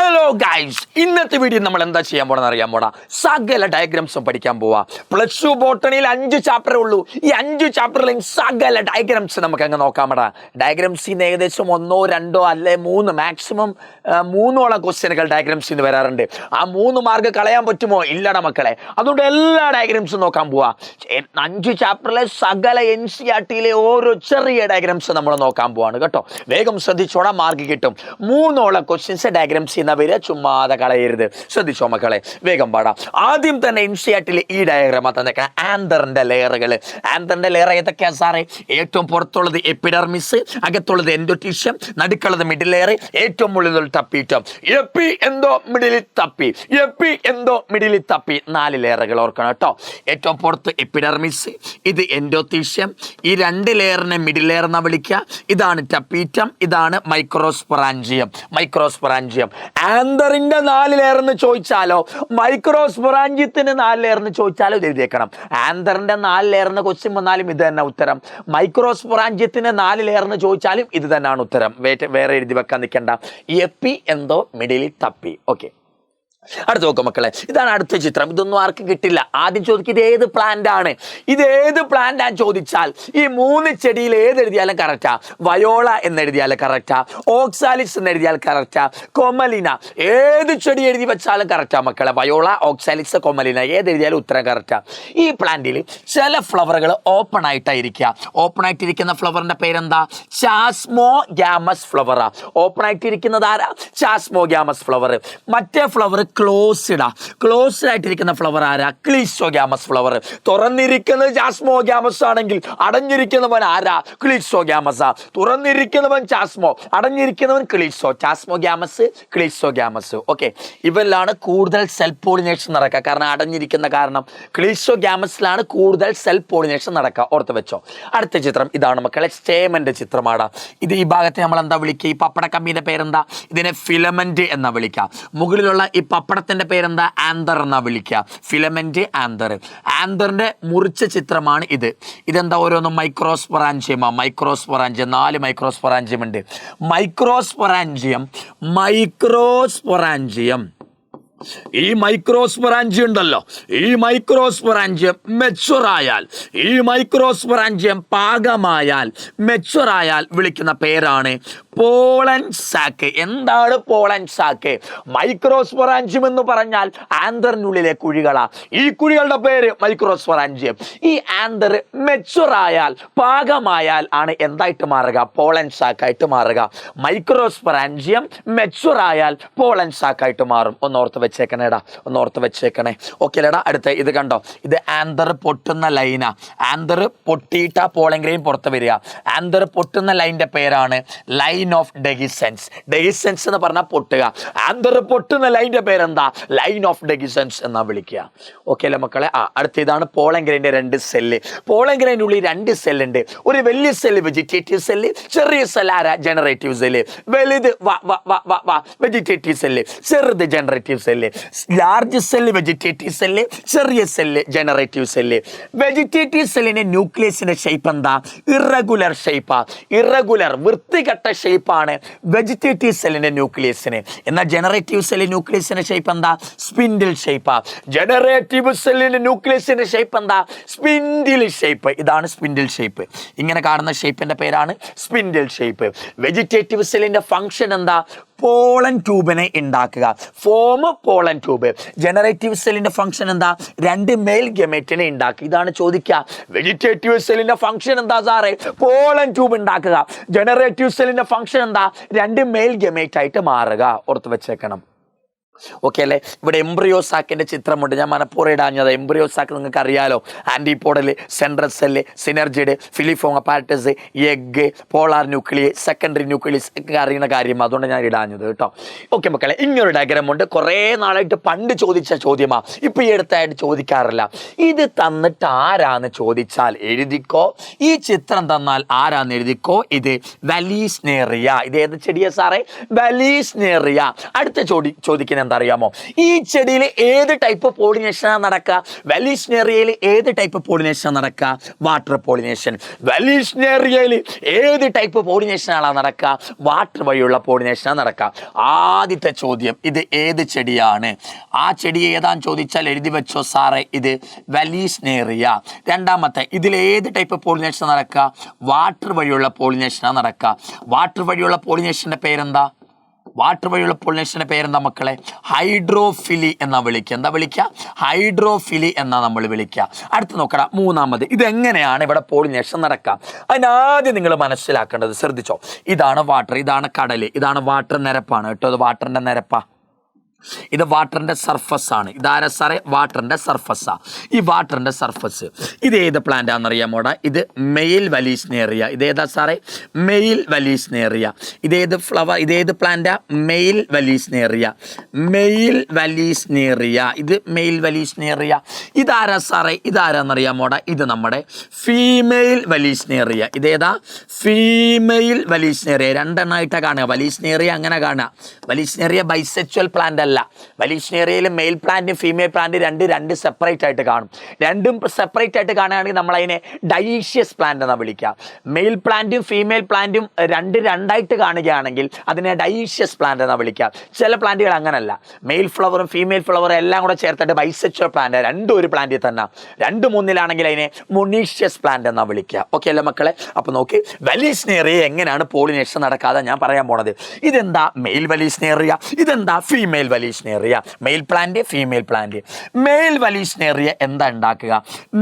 Hello guys, ഇന്നത്തെ video നമ്മൾ എന്താ ചെയ്യാൻ പോണെന്ന് അറിയാൻ പോടാ. സകല ഡയഗ്രാംസും പഠിക്കാൻ പോവാ. +2 ബോട്ടണിയിൽ 5 ചാപ്റ്ററേ ഉള്ളൂ. ഈ 5 ചാപ്റ്ററിലും സകല ഡയഗ്രാംസ് നമുക്ക് അങ്ങ് നോക്കാമടാ. ഡയഗ്രാംസിന് ഏകദേശം 1, 2 അല്ലെ 3 മാക്സിമം 3ഓളം ക്വസ്റ്റ്യനുകൾ ഡയഗ്രാംസിന് വരാറുണ്ട്. ആ 3 മാർക്ക് കളയാൻ പറ്റുമോ? ഇല്ലടാ മക്കളെ. അതുകൊണ്ട് എല്ലാ ഡയഗ്രാംസും നോക്കാൻ പോവാ. 5 ചാപ്റ്ററിലെ സകല NCERTയിലെ ഓരോ ചെറിയ ഡയഗ്രാംസ് നമ്മൾ നോക്കാൻ പോവാണ് കേട്ടോ. വേഗം ശ്രദ്ധിച്ചോടാ, മാർക്ക് കിട്ടും. 3ഓളം ക്വസ്റ്റ്യൻസ് ഡയഗ്രാംസ് ചെയ്യുന്നവരെ ചുമ്മാതെ കളയരുത്. ശ്രദ്ധിച്ചോ മക്കളെ, വേഗം പാടാം. ആദ്യം തന്നെ NCERTയിലെ ഈ ഡയഗ്രാം തന്നേക്കാം. ആന്തറിന്റെ ലെയറുകൾ. ആന്തറിന്റെ ലെയർ ഏതൊക്കെയാ സാറേ? ഏറ്റവും പുറത്തുള്ളത് എപ്പിഡർമിസ്, അകത്തുള്ളത് എൻഡോടീഷ്യം, നടുക്കുള്ളത് മിഡിൽ ലെയർ, ഏറ്റവും മുകളിൽ ടപ്പീറ്റം. എപ്പി എന്തോ മിഡിലിൽ തപ്പി, എപ്പി എന്തോ മിഡിലിൽ തപ്പി. 4 ലെയറുകൾ ഓർക്കണം കേട്ടോ. ഏറ്റവും പുറത്ത് എപ്പിഡർമിസ്, ഇത് എൻഡോടീഷ്യം, ഈ 2 ലെയറിനെ മിഡിൽ ലെയർ എന്നാ വിളിക്കുക. ഇതാണ് ടപ്പീറ്റം, ഇതാണ് മൈക്രോസ്പൊറാഞ്ചിയം. മൈക്രോസ്പൊറാഞ്ചിയം. ആന്തറിന്റെ 4 ലെയർ എന്ന് ചോദിച്ചാലോ, മൈക്രോസ്പൊറാഞ്ചിയത്തിന് 4 ലെയർ എന്ന് ചോദിച്ചാലോ ഇത് എഴുതിയേക്കണം. ആന്തറിന്റെ 4 ലെയർ എന്ന് ക്വസ്റ്റ്യൻ വന്നാലും ഇത് തന്നെ ഉത്തരം. മൈക്രോസ്പൊറാഞ്ചിയത്തിന് 4 ലെയർ എന്ന് ചോദിച്ചാലും ഇത് തന്നെയാണ് ഉത്തരം. വേറെ എഴുതി വെക്കാൻ നിൽക്കണ്ട. എപ്പി എന്തോ മിഡിലിൽ തപ്പി. ഓക്കെ, അടുത്ത് നോക്കാം മക്കളെ. ഇതാണ് അടുത്ത ചിത്രം. ഇതൊന്നും ആർക്കും കിട്ടില്ല. ആദ്യം ചോദിക്കും ഇത് ഏത് പ്ലാന്റ് ആണ്, ഇത് ഏത് പ്ലാന്റ് ആണ് ചോദിച്ചാൽ ഈ 3 ചെടിയിൽ ഏത് എഴുതിയാലും കറക്റ്റാ. വയോള എന്ന് എഴുതിയാൽ കറക്റ്റാ, ഓക്സാലിസ് എന്ന് എഴുതിയാൽ കറക്റ്റാ, കൊമലിന ഏത് ചെടി എഴുതി വെച്ചാലും കറക്റ്റാ മക്കളെ. വയോള, ഓക്സാലിസ്, കൊമലിന ഏത് എഴുതിയാലും ഉത്തരം കറക്റ്റാ. ഈ പ്ലാന്റിൽ ചില ഫ്ലവറുകൾ ഓപ്പൺ ആയിട്ടായിരിക്കുക. ഓപ്പൺ ആയിട്ടിരിക്കുന്ന ഫ്ലവറിന്റെ പേരെന്താ? ചാസ്മോ ഗ്യാമസ് ഫ്ലവറാ. ഓപ്പൺ ആയിട്ടിരിക്കുന്നത് ആരാ? Chasmogamous flower. മറ്റേ ഫ്ലവർ ക്ലോസ്ഡ് ആയിട്ടിരിക്കുന്ന ഫ്ലവർ ആരാ? Cleistogamous flower. തുറന്നിരിക്കുന്നത് ചാസ്മോഗ്യാമസ് ആണെങ്കിൽ അടഞ്ഞിരിക്കുന്നവൻ ആരാ? ക്ലീസ്റ്റോഗ്യാമസാ. തുറന്നിരിക്കുന്നവൻ ചാസ്മോ, അടഞ്ഞിരിക്കുന്നവൻ ക്ലീസ്റ്റോ. ചാസ്മോഗ്യാമസ്, ക്ലീസ്റ്റോഗ്യാമസ്. ഓക്കെ, ഇവരിലാണ് കൂടുതൽ സെൽഫ് പോളിനേഷൻ നടക്കുക. കാരണം അടഞ്ഞിരിക്കുന്ന കാരണം ക്ലീസ്റ്റോഗ്യാമസിലാണ് കൂടുതൽ സെൽഫ് പോളിനേഷൻ നടക്കുക. ഓർത്ത് വെച്ചോ. അടുത്ത ചിത്രം ഇതാണ് മക്കളെ. സ്റ്റേമന്റെ ചിത്രമാണ് ഇത്. ഈ ഭാഗത്തെ നമ്മൾ എന്താ വിളിക്കുക? ഈ പപ്പട കമ്പിന്റെ പേരെന്താ? ഇതിനെ ഫിലമെന്റ് എന്നാ വിളിക്കുക. മുകളിലുള്ള ഈ പപ്പടത്തിന്റെ പേരെന്താ? ആന്തർ എന്നാ വിളിക്കുക. Filament, anther. ആന്തറിന്റെ മുറിച്ച ചിത്രമാണ് ഇത്. ഇതെന്താ? ഓരോന്നും മൈക്രോസ്പൊറാഞ്ചിയമാ. മൈക്രോസ്പൊറാഞ്ചിയം 4 മൈക്രോസ്പൊറാഞ്ചിയം ഉണ്ട്. മൈക്രോസ്പൊറാഞ്ചിയം ഈ മൈക്രോസ്പൊറാഞ്ചിയം ഉണ്ടല്ലോ, ഈ മൈക്രോസ്പൊറാഞ്ചിയം മെച്ചുറായാൽ, ഈ മൈക്രോസ്പൊറാഞ്ചിയം പാകമായാൽ, മെച്ചുറായാൽ വിളിക്കുന്ന പേരാണ് പോളൻ സാക്ക്. എന്താണ് പോളൻ സാക്ക്? മൈക്രോസ്പൊറാഞ്ചിയം എന്ന് പറഞ്ഞാൽ ആന്തറിനുള്ളിലെ കുഴികളാ. ഈ കുഴികളുടെ പേര് മൈക്രോസ്പൊറാഞ്ചിയം. ഈ ആന്തർ മെച്ചുറായാൽ, പാകമായാൽ ആണ് എന്തായിട്ട് മാറുക? പോളൻ സാക്കായിട്ട് മാറുക. മൈക്രോസ്പൊറാഞ്ചിയം മെച്ചുറായാൽ പോളൻ സാക്കായിട്ട് മാറും. ഒന്നോർത്ത് വെച്ചേക്കണേടാ, ഒന്നോർത്ത് വെച്ചേക്കണേ. ഓക്കെ ലേടാ. അടുത്ത ഇത് കണ്ടോ, ഇത് ആന്തർ പൊട്ടുന്ന ലൈനാ. ആന്തർ പൊട്ടിയിട്ടാ പോളൻ ഗ്രെയിൻ പുറത്ത് വരിക. ആന്തർ പൊട്ടുന്ന ലൈനിന്റെ പേരാണ് ലൈൻ ഓഫ് ഡെഹിസെൻസ്. ഡെഹിസെൻസ് എന്ന് പറഞ്ഞാൽ പൊട്ടുക. ആന്തർ പൊട്ടുന്ന ലൈനിന്റെ പേരെന്താ? ലൈൻ ഓഫ് ഡെഹിസെൻസ് എന്നാ വിളിക്കുക. ഓക്കെ അല്ലേ മക്കളെ? അടുത്ത ഇതാണ് പോളൻ ഗ്രെയിൻ്റെ 2 സെല്ല്. പോളൻ ഗ്രെയിൻ്റെ ഉള്ളിൽ 2 സെല്ലുണ്ട്. ഒരു വലിയ സെല്ല് വെജിറ്റേറ്റീവ് സെല്ല്, ചെറിയ സെല്ല് ആരാ? Generative cell. വലുത് വെജിറ്റേറ്റീവ് സെല്ല്, ചെറുത് generative cell. Large cell vegetative cell, ചെറിയ സെല്ല് ജനറേറ്റീവ് സെല്ല്. വെജിറ്റേറ്റീവ് സെല്ലിന്റെ ന്യൂക്ലിയസിന്റെ ഷേപ്പ് എന്താ? ഇറഗുലർ ഷേപ്പാ. ഇറഗുലർ, വൃത്തികെട്ട ഷേപ്പാണ് വെജിറ്റേറ്റീവ് സെല്ലിന്റെ ന്യൂക്ലിയസിന്. എന്നാൽ ജനറേറ്റീവ് സെല്ലിന്റെ ന്യൂക്ലിയസിന്റെ ഷേപ്പ് എന്താ? സ്പിൻഡിൽ ഷേപ്പാ. ജനറേറ്റീവ് സെല്ലിന്റെ ന്യൂക്ലിയസിന്റെ ഷേപ്പ് എന്താ? Spindle shape. ഇതാണ് സ്പിൻഡിൽ ഷേപ്പ്. ഇങ്ങനെ കാണുന്ന ഷേപ്പിന്റെ പേരാണ് സ്പിൻഡിൽ ഷേപ്പ്. വെജിറ്റേറ്റീവ് സെല്ലിന്റെ ഫംഗ്ഷൻ എന്താ? പോളൻ ട്യൂബിനെ ഉണ്ടാക്കുക. Form pollen tube. ജനറേറ്റീവ് സെല്ലിന്റെ ഫംഗ്ഷൻ എന്താ? 2 മെയിൽ ഗമേറ്റിനെ ഉണ്ടാക്കുക. ഇതാണ് ചോദിക്കുക. വെജിറ്റേറ്റീവ് സെല്ലിന്റെ ഫംഗ്ഷൻ എന്താ സാറേ? പോളൻ ട്യൂബ് ഉണ്ടാക്കുക. ജനറേറ്റീവ് സെല്ലിന്റെ ഫംഗ്ഷൻ എന്താ? 2 മെയിൽ ഗമേറ്റ് ആയിട്ട് മാറുക. ഓർത്ത് വെച്ചേക്കണം. ഓക്കെ അല്ലേ? ഇവിടെ എംബ്രിയോസാക്കിന്റെ ചിത്രമുണ്ട്. ഞാൻ മനഃപൂർവ്വം ഇടാഞ്ഞത്. എംബ്രിയോസാക്ക് നിങ്ങൾക്ക് അറിയാലോ. Antipodal, central cell, synergid, filiform apparatus, egg, polar nucleus, secondary nucleus ഒക്കെ അറിയുന്ന കാര്യം. അതുകൊണ്ട് ഞാൻ ഇടാഞ്ഞത് കേട്ടോ. ഓക്കെ മക്കളെ, ഇങ്ങനൊരു ഡയഗ്രാം ഉണ്ട്. കുറേ നാളായിട്ട് പണ്ട് ചോദിച്ച ചോദ്യമാ, ഇപ്പൊ ഈ അടുത്തായിട്ട് ചോദിക്കാറില്ല. ഇത് തന്നിട്ട് ആരാന്ന് ചോദിച്ചാൽ എഴുതിക്കോ. ഈ ചിത്രം തന്നാൽ ആരാന്ന് എഴുതിക്കോ. ഇത് വലീസ്നേറിയ. ഇത് ഏത് ചെടിയാ സാറേ? വലീസ്നേറിയ. അടുത്ത ചോദിക്കുന്നത് എന്താ അറിയാമോ? ഈ ചെടിയിൽ ഏത് ടൈപ്പ് പോളിനേഷനാണ് നടക്കുക? വെലീഷ്നേറിയയിൽ ഏത് ടൈപ്പ് പോളിനേഷൻ നടക്കുക? Water pollination. വെലീഷ്നേറിയയിൽ ഏത് ടൈപ്പ് പോളിനേഷനാണ് നടക്കുക? വാട്ടർ വഴിയുള്ള പോളിനേഷനാണ് നടക്കുക. ആദ്യത്തെ ചോദ്യം, ഇത് ഏത് ചെടിയാണ്? ആ ചെടി ഏതാന്ന് ചോദിച്ചാൽ എഴുതി വെച്ചോ സാറേ, ഇത് വെലീഷ്നേറിയ. രണ്ടാമത്തെ, ഇതിൽ ഏത് ടൈപ്പ് പോളിനേഷൻ നടക്കുക? വാട്ടർ വഴിയുള്ള പോളിനേഷനാണ് നടക്കുക. വാട്ടർ വഴിയുള്ള പോളിനേഷന്റെ പേരെന്താ? വാട്ടർ വഴിയുള്ള പോളിനേഷന്റെ പേരെന്താ മക്കളെ? ഹൈഡ്രോഫിലി എന്നാ വിളിക്കുക. എന്താ വിളിക്കുക? ഹൈഡ്രോഫിലി എന്നാ നമ്മൾ വിളിക്കുക. അടുത്ത് നോക്കണം, മൂന്നാമത്, ഇതെങ്ങനെയാണ് ഇവിടെ പോളിനേഷൻ നടക്കുക? അതിനാദ്യം നിങ്ങൾ മനസ്സിലാക്കേണ്ടത്, ശ്രദ്ധിച്ചോ, ഇതാണ് വാട്ടർ, ഇതാണ് കടൽ, ഇതാണ് വാട്ടർ നിരപ്പാണ് കേട്ടോ. ഇത് വാട്ടറിന്റെ നിരപ്പാ, ഇത് വാട്ടറിന്റെ സർഫസ് ആണ്. ഇതാര സാറേ? വാട്ടറിന്റെ സർഫസാ. ഈ വാട്ടറിന്റെ സർഫസ് ഇത് ഏത് പ്ലാന്റ് ആണെന്നറിയാമോടാ? ഇത് മെയിൽ വെലീഷ്നേറിയ. ഇതേതാ സാറേ? മെയിൽ വെലീഷ്നേറിയ. ഇതേത് ഫ്ലവർ, ഇതേത് പ്ലാന്റാ? Mail Vallisneria. മെയിൽ വെലീഷ്നേറിയ, ഇത് മെയിൽ വെലീഷ്നേറിയ. ഇതാരാ സാറേ? ഇതാരാന്നറിയാമോടാ? ഇത് നമ്മുടെ ഫീമെയിൽ വെലീഷ്നേറിയ. ഇതേതാ? ഫീമെയിൽ വെലീഷ്നേറിയ. രണ്ടെണ്ണമായിട്ടാണ് കാണുക. വെലീഷ്നേറിയ അങ്ങനെ കാണുക. വെലീഷ്നേറിയ ബൈസെക്ച്വൽ പ്ലാന്റ് അല്ല. വെലീഷ്നേറിയയിൽ മെയിൽ പ്ലാന്റും ഫീമെയിൽ പ്ലാന്റ് രണ്ട് സെപ്പറേറ്റ് ആയിട്ട് കാണും. രണ്ടും സെപ്പറേറ്റ് ആയിട്ട് കാണുകയാണെങ്കിൽ നമ്മൾ അതിനെ ഡൈഷ്യസ് പ്ലാന്റ് എന്നാണ് വിളിക്കുക. മെയിൽ പ്ലാന്റും ഫീമെയിൽ പ്ലാന്റും രണ്ടായിട്ട് കാണുകയാണെങ്കിൽ അതിനെ ഡൈഷ്യസ് പ്ലാന്റ് എന്നാണ് വിളിക്കുക. ചില പ്ലാന്റുകൾ അങ്ങനല്ല, മെയിൽ ഫ്ലവറും ഫീമെയിൽ ഫ്ലവറും എല്ലാം കൂടെ ചേർത്തിട്ട് ബൈസെക്ച്വൽ പ്ലാന്റ്, രണ്ടും ഒരു പ്ലാന്റിൽ തന്നെ. രണ്ടും മൂന്നിലാണെങ്കിൽ അതിനെ മൊണീഷ്യസ് പ്ലാന്റ് എന്നാണ് വിളിക്കുക. ഓക്കെ അല്ലേ മക്കളെ? അപ്പോൾ നോക്കി, വെലീഷ്നേറിയ എങ്ങനെയാണ് പോളിനേഷൻ നടക്കാതെ ഞാൻ പറയാൻ പോണത്. ഇതെന്താ മെയിൽ വെലീഷ്നേറിയ, ഇതെന്താ female Vallisneria. Male plant, female plant. Male Vallisneria എന്താ ഉണ്ടാക്കുക?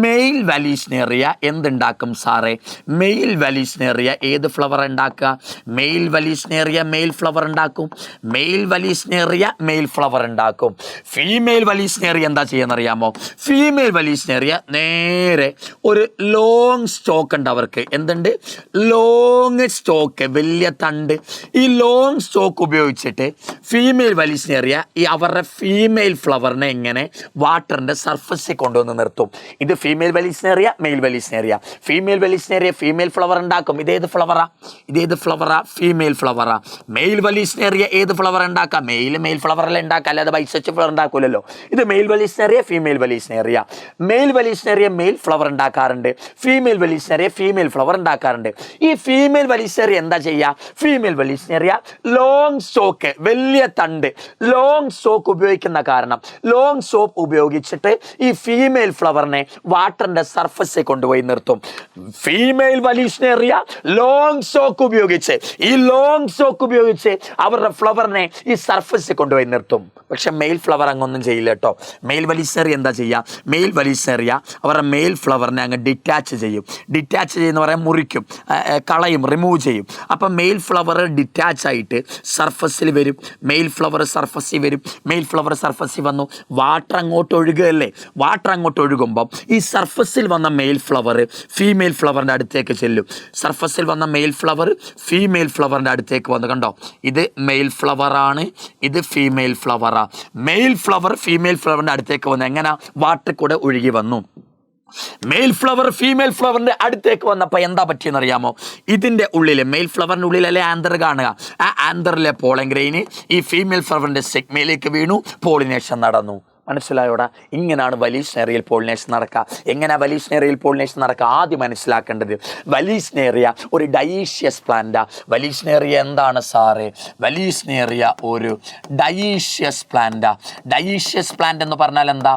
മെയിൽ വെലീഷ്നേറിയ എന്തുണ്ടാക്കും സാറേ? മെയിൽ വെലീഷ്നേറിയ ഏത് ഫ്ലവർ ഉണ്ടാക്കുക? മെയിൽ വെലീഷ്നേറിയ മെയിൽ ഫ്ലവർ ഉണ്ടാക്കും. മെയിൽ വെലീഷ്നേറിയ മെയിൽ ഫ്ലവർ ഉണ്ടാക്കും. ഫീമെയിൽ വെലീഷ്നേറിയ എന്താ ചെയ്യുന്നറിയാമോ? ഫീമെയിൽ വെലീഷ്നേറിയ നേരെ ഒരു ലോങ് സ്റ്റോക്ക് ഉണ്ട് അവർക്ക്. എന്തുണ്ട്? ലോങ് സ്റ്റോക്ക്, വലിയ തണ്ട്. ഈ ലോങ് സ്റ്റോക്ക് ഉപയോഗിച്ചിട്ട് ഫീമെയിൽ വെലീഷ്നേറിയ ഈ അവരുടെ ഫീമെയിൽ ഫ്ലവറിനെ ഇങ്ങനെ വാട്ടറിന്റെ സർഫസിൽ കൊണ്ടുവന്ന് നിർത്തും. ഇത് female Vallisneria, male Vallisneria. Female Vallisneria female flower ഉണ്ടാക്കും. ഇതേത് ഫ്ലവറാ? ഇതേത് ഫ്ലവറാ? ഫീമെയിൽ ഫ്ലവറാ. മെയിൽ വെലീഷ്നേറിയ ഏത് ഫ്ലവർ ഉണ്ടാക്കാം? മെയിൽ ഫ്ലവറല്ലേ ഉണ്ടാക്കുക, അല്ലാതെ ബൈസെക്ച്വൽ ഫ്ലവർ ഉണ്ടാക്കൂലല്ലോ. ഇത് male Vallisneria, female Vallisneria. Male Vallisneria male flower ഉണ്ടാക്കാറുണ്ട്, ഫീമെയിൽ വെലീഷ്നേറിയ ഫീമെയിൽ ഫ്ലവർ ഉണ്ടാക്കാറുണ്ട്. ഈ ഫീമെയിൽ വെലീഷ്നേറിയ എന്താ ചെയ്യുക? ഫീമെയിൽ വെലീഷ്നേറിയ ലോങ് സ്റ്റോക്ക്, വലിയ തണ്ട്, ലോങ് സ്റ്റോക്ക് ഉപയോഗിക്കുന്ന കാരണം ലോങ് സ്റ്റോക്ക് ഉപയോഗിച്ചിട്ട് ഈ ഫീമെയിൽ ഫ്ലവറിനെ വാട്ടറിന്റെ സർഫസിൽ കൊണ്ടുപോയി നിർത്തും. ഫീമെയിൽ വെലീഷ്നേറിയ ലോങ് സ്റ്റോക്ക് ഉപയോഗിച്ച്, ഈ ലോങ് സ്റ്റോക്ക് ഉപയോഗിച്ച് അവരുടെ ഫ്ലവറിനെ ഈ സർഫസിൽ കൊണ്ടുപോയി നിർത്തും. പക്ഷെ മെയിൽ ഫ്ലവർ അങ്ങൊന്നും ചെയ്യില്ല കേട്ടോ. മെയിൽ വെലീഷ്നേറിയ എന്താ ചെയ്യുക? മെയിൽ വെലീഷ്നേറിയ അവരുടെ മെയിൽ ഫ്ലവറിനെ അങ്ങ് ഡിറ്റാച്ച് ചെയ്യും. ഡിറ്റാച്ച് ചെയ്യുന്ന പറയാൻ മുറിക്കും, കളയും, റിമൂവ് ചെയ്യും. അപ്പം മെയിൽ ഫ്ലവർ ഡിറ്റാച്ച് ആയിട്ട് സർഫസിൽ വരും. മെയിൽ ഫ്ലവർ സർഫസിൽ വരും. മെയിൽ ഫ്ലവർ സർഫസിൽ വന്നു, വാട്ടർ അങ്ങോട്ട് ഒഴുകുകയല്ലേ. വാട്ടർ അങ്ങോട്ട് ഒഴുകുമ്പം ഈ സർഫസിൽ വന്ന മെയിൽ ഫ്ലവർ ഫീമെയിൽ ഫ്ലവറിൻ്റെ അടുത്തേക്ക് ചെല്ലും. സർഫസിൽ വന്ന മെയിൽ ഫ്ലവർ ഫീമെയിൽ ഫ്ലവറിൻ്റെ അടുത്തേക്ക് വന്നു. കണ്ടോ, ഇത് മെയിൽ ഫ്ലവറാണ്, ഇത് ഫീമെയിൽ ഫ്ലവറാണ്. മെയിൽ ഫ്ലവർ ഫീമെയിൽ ഫ്ലവറിൻ്റെ അടുത്തേക്ക് വന്നു. എങ്ങനെ? വാട്ടർ കൂടെ ഒഴുകി വന്നു. മെയിൽ ഫ്ലവർ ഫീമെയിൽ ഫ്ലവറിന്റെ അടുത്തേക്ക് വന്നപ്പോൾ എന്താ പറ്റിയെന്ന് അറിയാമോ? ഇതിന്റെ ഉള്ളിൽ, മെയിൽ ഫ്ലവറിന്റെ ഉള്ളിലല്ലേ ആന്തർ കാണുക, ആ ആന്തറിലെ പോളൻ ഗ്രെയിന് ഈ ഫീമെയിൽ ഫ്ലവറിന്റെ സെഗ്മയിലേക്ക് വീണു, പോളിനേഷൻ നടന്നു. മനസ്സിലായോടാ? ഇങ്ങനെയാണ് വെലീഷ്നേറിയയിൽ പോളിനേഷൻ നടക്കുക. എങ്ങനെയാണ് വെലീഷ്നേറിയയിൽ പോളിനേഷൻ നടക്കുക? ആദ്യം മനസ്സിലാക്കേണ്ടത്, വെലീഷ്നേറിയ ഒരു ഡൈഷ്യസ് പ്ലാന്റാ. വെലീഷ്നേറിയ എന്താണ് സാറേ? വെലീഷ്നേറിയ ഒരു ഡൈഷ്യസ് പ്ലാന്റാ. ഡൈഷ്യസ് പ്ലാന്റ് എന്ന് പറഞ്ഞാൽ എന്താ?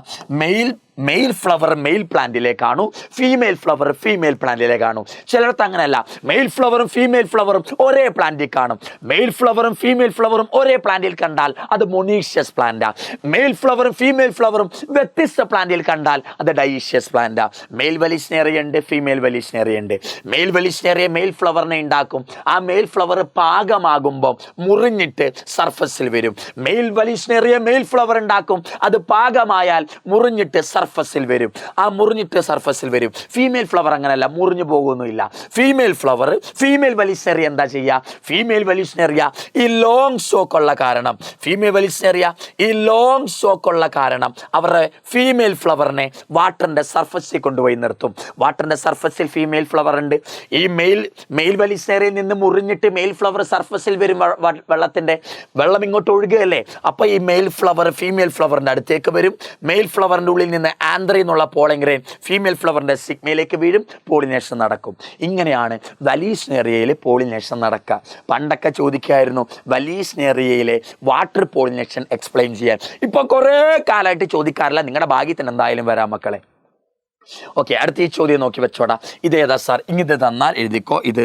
മെയിൽ ഫ്ലവർ മെയിൽ പ്ലാന്റിലേക്കാണു, ഫീമെയിൽ ഫ്ലവർ ഫീമെയിൽ പ്ലാന്റിലേക്കാണു. ചിലർക്ക് അങ്ങനെയല്ല, മെയിൽ ഫ്ലവറും ഫീമെയിൽ ഫ്ലവറും ഒരേ പ്ലാന്റിൽ കാണും. മെയിൽ ഫ്ലവറും ഫീമെയിൽ ഫ്ലവറും ഒരേ പ്ലാന്റിൽ കണ്ടാൽ അത് മൊണീഷ്യസ് പ്ലാന്റാ. മെയിൽ ഫ്ലവറും ഫീമെയിൽ ഫ്ലവറും വ്യത്യസ്ത പ്ലാന്റിൽ കണ്ടാൽ അത് ഡൈഷ്യസ് പ്ലാന്റാ. മെയിൽ വെലീഷ്നേറിയ ഉണ്ട്, ഫീമെയിൽ വെലീഷ്നേറിയ ഉണ്ട്. മെയിൽ വെലീഷ്നേറിയ മെയിൽ ഫ്ലവറിനെ ഉണ്ടാക്കും. ആ മെയിൽ ഫ്ലവർ പാകമാകുമ്പോൾ മുറിഞ്ഞിട്ട് സർഫസിൽ വരും. മെയിൽ വെലീഷ്നേറിയ മെയിൽ ഫ്ലവർ ഉണ്ടാക്കും. അത് പാകമായാൽ മുറിഞ്ഞിട്ട് സർഫസിൽ സർഫസിൽ വരും. ആ മുറിഞ്ഞിട്ട് സർഫസിൽ വരും. ഫീമെയിൽ ഫ്ലവർ അങ്ങനെയല്ല, മുറിഞ്ഞു പോകുന്നില്ല. ഫീമെയിൽ ഫ്ലവർ, ഫീമെയിൽ വലിസ്നേറിയ എന്താ ചെയ്യുക? ഫീമെയിൽ വലിസ്നേറിയ ഈ ലോങ് സ്റ്റോക്കുള്ള കാരണം, ഫീമെയിൽ വലിസ്നേറിയ ഈ ലോങ് സ്റ്റോക്കുള്ള കാരണം അവരുടെ ഫീമെയിൽ ഫ്ലവറിനെ വാട്ടറിൻ്റെ സർഫസിൽ കൊണ്ടുപോയി നിർത്തും. വാട്ടറിൻ്റെ സർഫസിൽ ഫീമെയിൽ ഫ്ലവർ ഉണ്ട്. ഈ മെയിൽ വലിസ്നേറിയയിൽ നിന്ന് മുറിഞ്ഞിട്ട് മെയിൽ ഫ്ലവർ സർഫസിൽ വരും. വെള്ളം ഇങ്ങോട്ട് ഒഴുകുകയല്ലേ, അപ്പോൾ ഈ മെയിൽ ഫ്ലവർ ഫീമെയിൽ ഫ്ലവറിൻ്റെ അടുത്തേക്ക് വരും. മെയിൽ ഫ്ലവറിൻ്റെ ഉള്ളിൽ നിന്ന് ആന്ത്രി എന്നുള്ള പോളൻ ഗ്രെയിൻ ഫീമെയിൽ ഫ്ലവറിൻ്റെ സിഗ്മയിലേക്ക് വീഴും. പോളിനേഷൻ നടക്കും. ഇങ്ങനെയാണ് വലിസ്നേറിയയിൽ പോളിനേഷൻ നടക്കുക. പണ്ടൊക്കെ ചോദിക്കായിരുന്നു വലിസ്നേറിയയിലെ വാട്ടർ പോളിനേഷൻ എക്സ്പ്ലെയിൻ ചെയ്യാൻ. ഇപ്പോൾ കുറേ കാലമായിട്ട് ചോദിക്കാറില്ല. നിങ്ങളുടെ ഭാഗ്യത്തിന് എന്തായാലും വരാം മക്കളെ. ഓക്കെ, അടുത്ത ഈ ചോദ്യം നോക്കി വെച്ചോടാ. ഇതേതാ സാർ? ഇങ്ങനെ തന്നാൽ എഴുതിക്കോ. ഇത്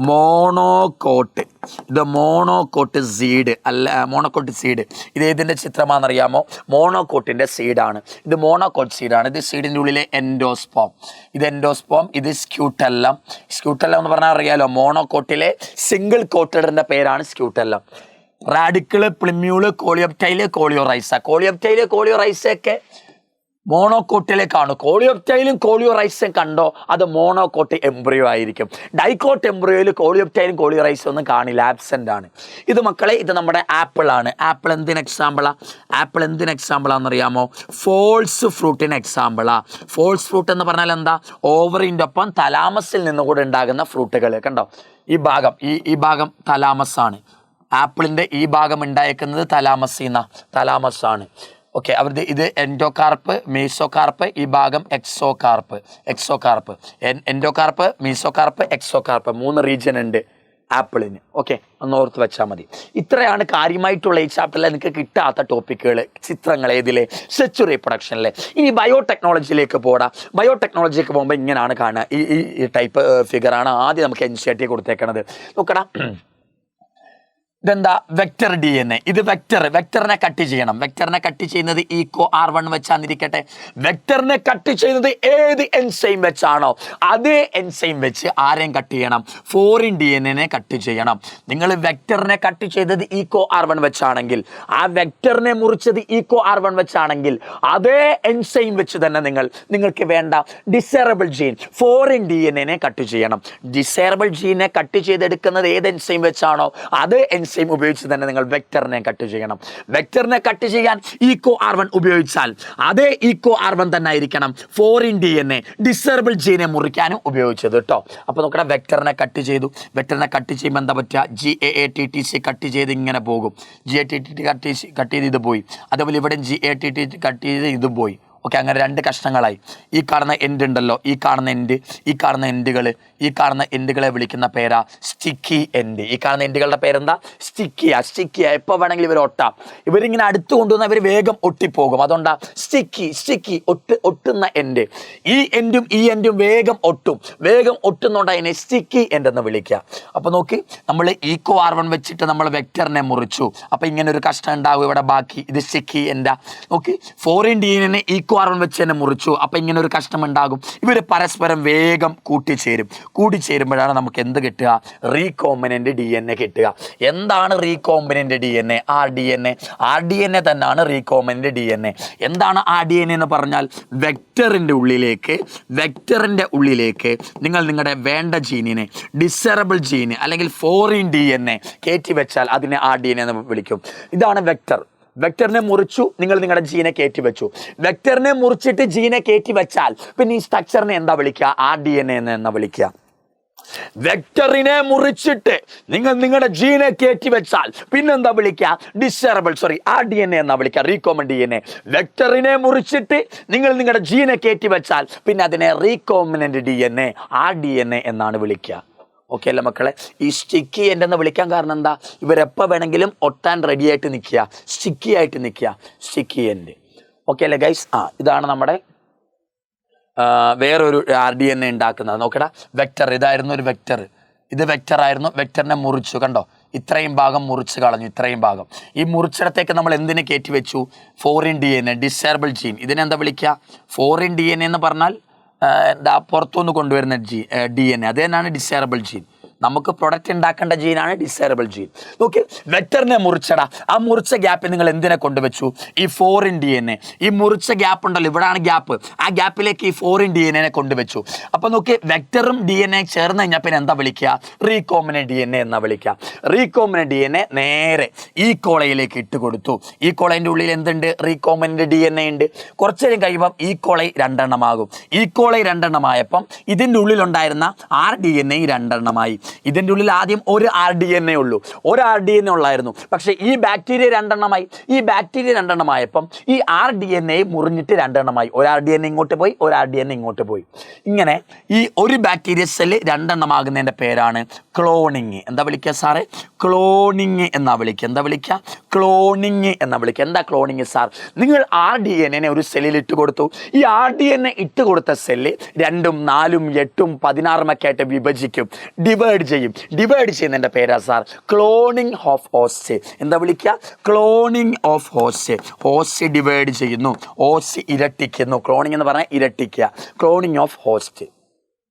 മോണോകോട്ട്. ഇത് മോണോകോട്ട് സീഡ് അല്ല, മോണോകോട്ട് സീഡ്. ഇത് ഏതിൻ്റെ ചിത്രമാണെന്നറിയാമോ? മോണോകോട്ടിൻ്റെ സീഡാണ്. ഇത് മോണോകോട്ട് സീഡാണ്. ഇത് സീഡിൻ്റെ ഉള്ളിലെ എൻഡോസ്പോം. ഇത് എൻഡോസ്പോം. ഇത് സ്ക്യൂട്ടെല്ലം. സ്ക്യൂട്ടെല്ലം എന്ന് പറഞ്ഞാൽ അറിയാലോ, മോണോകോട്ടിലെ സിംഗിൾ കോട്ടഡിൻ്റെ പേരാണ് സ്ക്യൂട്ടെല്ലം. റാഡിക്കിള്, പ്ലിമ്യൂള്, കോളിയോപ്റ്റൈല്, കോളിയോറൈസ. കോളിയോപ്റ്റൈല്, കോളിയോറൈസയൊക്കെ മോണോകോട്ടിലേക്കാണ്. കോളിയോപ്റ്റൈലും കോളിയോറൈസും കണ്ടോ, അത് മോണോകോട്ട് എംബ്രിയോ ആയിരിക്കും. ഡൈക്കോട്ട് എംബ്രിയോയിൽ കോളിയോപ്റ്റൈലും കോളിയോറൈസും ഒന്നും കാണില്ല, ആബ്സെൻ്റ് ആണ്. ഇത് മക്കളെ, ഇത് നമ്മുടെ ആപ്പിളാണ്. ആപ്പിൾ എന്തിന് എക്സാമ്പിളാണ്? ആപ്പിൾ എന്തിന് എക്സാമ്പിളാണെന്നറിയാമോ? ഫോൾസ് ഫ്രൂട്ടിന് എക്സാമ്പിളാണ്. ഫോൾസ് ഫ്രൂട്ട് എന്ന് പറഞ്ഞാൽ എന്താ? ഓവറിൻ്റെ ഒപ്പം തലാമസിൽ നിന്നുകൂടെ ഉണ്ടാകുന്ന ഫ്രൂട്ടുകൾ. കണ്ടോ, ഈ ഭാഗം ഈ ഭാഗം തലാമസ് ആണ്. ആപ്പിളിൻ്റെ ഈ ഭാഗം ഉണ്ടായേക്കുന്നത് തലാമസ് ആണ്. ഓക്കെ, അവരുടെ ഇത് എൻഡോകാർപ്പ്, മീസോകാർപ്പ്, ഈ ഭാഗം എക്സോകാർപ്പ്. എൻഡോകാർപ്പ്, മീസോകാർപ്പ്, എക്സോകാർപ്പ്, 3 റീജിയൻ ഉണ്ട് ആപ്പിളിന്. ഓക്കെ, ഒന്ന് ഓർത്ത് വെച്ചാൽ മതി. ഇത്രയാണ് കാര്യമായിട്ടുള്ള ഈ ചാപ്റ്ററിൽ എനിക്ക് കിട്ടാത്ത ടോപ്പിക്കുകൾ, ചിത്രങ്ങൾ ഏതിലെ സെക്സ്വൽ റീപ്രൊഡക്ഷനിലെ. ഇനി ബയോടെക്നോളജിയിലേക്ക് പോടാം. ബയോടെക്നോളജിയിലേക്ക് പോകുമ്പോൾ ഇങ്ങനെയാണ് കാണുക. ഈ ടൈപ്പ് ഫിഗറാണ് ആദ്യം നമുക്ക് NCERT കൊടുത്തേക്കണത്. നോക്കടാ, ഇതെന്താ? Vector DNA. ഇത് വെക്റ്ററിനെ കട്ട് ചെയ്യണം. വെക്റ്ററിനെ കട്ട് ചെയ്യുന്നത് ഈക്കോ R1 വെച്ചാന്നിരിക്കട്ടെ. വെക്റ്ററിനെ കട്ട് ചെയ്യുന്നത് ഏത് എൻസൈം വെച്ചാണോ അതേ എൻസൈം വെച്ച് ആരെയും കട്ട് ചെയ്യണം? ഫോറിൻ DNA കട്ട് ചെയ്യണം. നിങ്ങൾ വെക്റ്ററിനെ കട്ട് ചെയ്തത് ഈക്കോ R1 വെച്ചാണെങ്കിൽ, ആ വെക്റ്ററിനെ മുറിച്ചത് ഈക്കോ R1 വെച്ചാണെങ്കിൽ, അതേ എൻസൈം വെച്ച് തന്നെ നിങ്ങൾക്ക് വേണ്ട desirable gene foreign DNA cut ചെയ്യണം. ഡിസൈറബിൾ ജീനെ കട്ട് ചെയ്തെടുക്കുന്നത് ഏത് എൻസൈം വെച്ചാണോ അതേ എൻസൈം ഉപയോഗിച്ച് തന്നെ നിങ്ങൾ വെക്റ്ററിനെ കട്ട് ചെയ്യണം. വെക്റ്ററിനെ കട്ട് ചെയ്യാൻ ഈക്കോ R1 ഉപയോഗിച്ചാൽ അതേ ഈക്കോ R1 തന്നെ ആയിരിക്കണം ഫോറിൻ DNA ഡിസൈറബിൾ ജീനെ മുറിക്കാനും ഉപയോഗിച്ചത് കേട്ടോ. അപ്പോൾ നോക്കണം, വെക്റ്ററിനെ കട്ട് ചെയ്തു. വെക്റ്ററിനെ കട്ട് ചെയ്യുമ്പോൾ എന്താ പറ്റുക? GAATTC കട്ട് ചെയ്ത് ഇങ്ങനെ പോകും. GATTT കട്ട് ചെയ്ത് ഇത് പോയി. അതേപോലെ ഇവിടെ GATT കട്ട് ചെയ്ത് ഇത് പോയി. ഓക്കെ, അങ്ങനെ 2 കഷ്ണങ്ങളായി. ഈ കാണുന്ന എൻഡ് ഉണ്ടല്ലോ, ഈ കാണുന്ന എൻഡുകളെ വിളിക്കുന്ന പേരാ സ്റ്റിക്കി എൻഡ്. ഈ കാണുന്ന എൻഡുകളുടെ പേരെന്താ? സ്റ്റിക്കിയ. എപ്പോൾ വേണമെങ്കിലും ഇവർ ഒട്ടാം. ഇവരിങ്ങനെ അടുത്ത് കൊണ്ടുവന്നാൽ ഇവർ വേഗം ഒട്ടിപ്പോകും. അതുകൊണ്ടാ സ്റ്റിക്കി ഒട്ടുന്ന എൻഡ്. ഈ എൻഡും വേഗം ഒട്ടുന്നുണ്ട്. അതിനെ സ്റ്റിക്കി എൻഡ് എന്ന് വിളിക്കുക. അപ്പോൾ നോക്കി, നമ്മൾ ഈക്കോ R1 വെച്ചിട്ട് നമ്മൾ വെക്റ്ററിനെ മുറിച്ചു. അപ്പോൾ ഇങ്ങനെ ഒരു കഷ്ണം ഉണ്ടാവും ഇവിടെ ബാക്കി. ഇത് സ്റ്റിക്കി എൻഡാ. നോക്കി, ഫോറിൻ DNA ഈക്കോ R1 വെച്ച് തന്നെ മുറിച്ചു. അപ്പം ഇങ്ങനെ ഒരു കഷ്ണം ഉണ്ടാകും. ഇവർ പരസ്പരം വേഗം കൂട്ടിച്ചേരുമ്പോഴാണ് നമുക്ക് എന്ത് കിട്ടുക? റീകോമ്പിനൻ്റ് DNA കിട്ടുക. എന്താണ് റീകോമ്പിനൻ്റ് DNA? RDNA തന്നെയാണ് റീകോമ്പിനൻ്റ് DNA. എന്താണ് RDNA എന്ന് പറഞ്ഞാൽ? വെക്റ്ററിൻ്റെ ഉള്ളിലേക്ക് നിങ്ങൾ നിങ്ങളുടെ വേണ്ട ജീനിനെ, ഡിസൈറബിൾ ജീന് അല്ലെങ്കിൽ ഫോറിൻ DNA കയറ്റി വെച്ചാൽ അതിനെ RDNA എന്ന് വിളിക്കും. ഇതാണ് വെക്റ്ററിനെ മുറിച്ചു, നിങ്ങൾ നിങ്ങളുടെ ജീനെ കയറ്റി വെച്ചു. വെക്റ്ററിനെ മുറിച്ചിട്ട് ജീനെ കയറ്റി വെച്ചാൽ പിന്നെ ഈ സ്ട്രക്ചറിനെ എന്താ വിളിക്കുക? RDNA എന്ന് വിളിക്കുക. വെക്റ്ററിനെ മുറിച്ചിട്ട് നിങ്ങൾ നിങ്ങളുടെ ജീനെ കയറ്റി വെച്ചാൽ പിന്നെന്താ വിളിക്കുക? RDNA എന്നാ വിളിക്കുക, റീകോമൻ DNA. വെക്റ്ററിനെ മുറിച്ചിട്ട് നിങ്ങൾ നിങ്ങളുടെ ജീനെ കയറ്റി വെച്ചാൽ പിന്നെ അതിനെ റീകോമിനൻ്റ് DNA, RDNA എന്നാണ് വിളിക്കുക. ഓക്കെ അല്ലേ മക്കളെ? ഈ സ്റ്റിക്കി എൻഡ് എന്ന് വിളിക്കാൻ കാരണം എന്താ? ഇവരെപ്പോൾ വേണമെങ്കിലും ഒട്ടാൻ റെഡി ആയിട്ട് നിൽക്കുക, സ്റ്റിക്കി എൻഡ്. ഓക്കെ അല്ലേ ഗൈസ്? ഇതാണ് നമ്മുടെ വേറൊരു RDNA ഉണ്ടാക്കുന്നത്. നോക്കടാ, വെക്റ്റർ. ഇതായിരുന്നു ഒരു വെക്റ്റർ. ഇത് വെക്റ്ററായിരുന്നു. വെക്റ്ററിനെ മുറിച്ചു. കണ്ടോ, ഇത്രയും ഭാഗം മുറിച്ച് കളഞ്ഞു. ഈ മുറിച്ചിടത്തേക്ക് നമ്മൾ എന്തിനെ കയറ്റി വെച്ചു? Foreign DNA, desirable gene. ഇതിനെന്താ വിളിക്കുക? ഫോറിൻ DNA എന്ന് പറഞ്ഞാൽ എന്താ? പുറത്തുനിന്ന് കൊണ്ടുവരുന്ന DNA. അത് തന്നെയാണ് ഡിസൈറബിൾ ജീൻ. നമുക്ക് പ്രൊഡക്റ്റ് ഉണ്ടാക്കേണ്ട ജീനാണ് ഡിസൈറബിൾ ജീൻ. ഓക്കെ, വെക്ടറിനെ മുറിച്ചടാ, ആ മുറിച്ച ഗ്യാപ്പിൽ നിങ്ങൾ എന്തിനെ കൊണ്ടുവച്ചു? ഈ ഫോറിൻ DNA. ഈ മുറിച്ച ഗ്യാപ്പ് ഉണ്ടല്ലോ, ഇവിടാണ് ഗ്യാപ്പ്, ആ ഗ്യാപ്പിലേക്ക് ഈ ഫോറിൻ DNA കൊണ്ടുവച്ചു. അപ്പൊ നോക്കി, വെക്ടറും DNA ചേർന്ന് കഴിഞ്ഞാൽ പിന്നെ എന്താ വിളിക്കുക? റീകോമിനന്റ് DNA എന്നാ വിളിക്കുക. റീകോമിനന്റ് DNA നേരെ ഈ കോളയിലേക്ക് ഇട്ട് കൊടുത്തു. ഈ കോളയിന്റെ ഉള്ളിൽ എന്തുണ്ട്? റീകോമിനന്റ് DNA ഉണ്ട്. കുറച്ചു നേരം കഴിയുമ്പോൾ ഈ കോളൈ രണ്ടെണ്ണമാകും. ഈ കോളൈ രണ്ടെണ്ണമായപ്പം ഇതിൻ്റെ ഉള്ളിലുണ്ടായിരുന്ന RDNA രണ്ടെണ്ണമായി. ഇതിൻ്റെ ഉള്ളിൽ ആദ്യം ഒരു RDNA ഉള്ളൂ, ഒരു RDNA ഉള്ളായിരുന്നു. പക്ഷേ ഈ ബാക്ടീരിയ രണ്ടെണ്ണമായി. ഈ ബാക്ടീരിയ രണ്ടെണ്ണമായപ്പം ഈ RDNA മുറിഞ്ഞിട്ട് രണ്ടെണ്ണമായി. ഒരു RDNA ഇങ്ങോട്ട് പോയി, ഒരു RDNA ഇങ്ങോട്ട് പോയി. ഇങ്ങനെ ഈ ഒരു ബാക്ടീരിയ സെല്ല് രണ്ടെണ്ണമാകുന്നതിൻ്റെ പേരാണ് ക്ലോണിങ്. എന്താ വിളിക്കുക സാറേ? ക്ലോണിങ് എന്നാ വിളിക്കുക. എന്താ വിളിക്കുക? ക്ലോണിങ് എന്നാ വിളിക്കുക. എന്താ ക്ലോണിങ് സാർ? നിങ്ങൾ RDNA ഒരു സെല്ലിൽ ഇട്ട് കൊടുത്തു. ഈ RDNA ഇട്ട് കൊടുത്ത സെല്ല് 2ഉം 4ഉം 8ഉം 16ഉം ഒക്കെ ആയിട്ട് വിഭജിക്കും, ഡിവൈഡ് ചെയ്യും. ഡിവൈഡ് ചെയ്യുന്നതിൻ്റെ പേരാ സാർ ക്ലോണിങ് ഓഫ് ഹോസ്റ്റ്. എന്താ വിളിക്കുക? Cloning of host. Host divide ചെയ്യുന്നു, ഹോസ്റ്റ് ഇരട്ടിക്കുന്നു. ക്ലോണിങ് എന്ന് പറഞ്ഞാൽ ഇരട്ടിക്കുക. Cloning of host.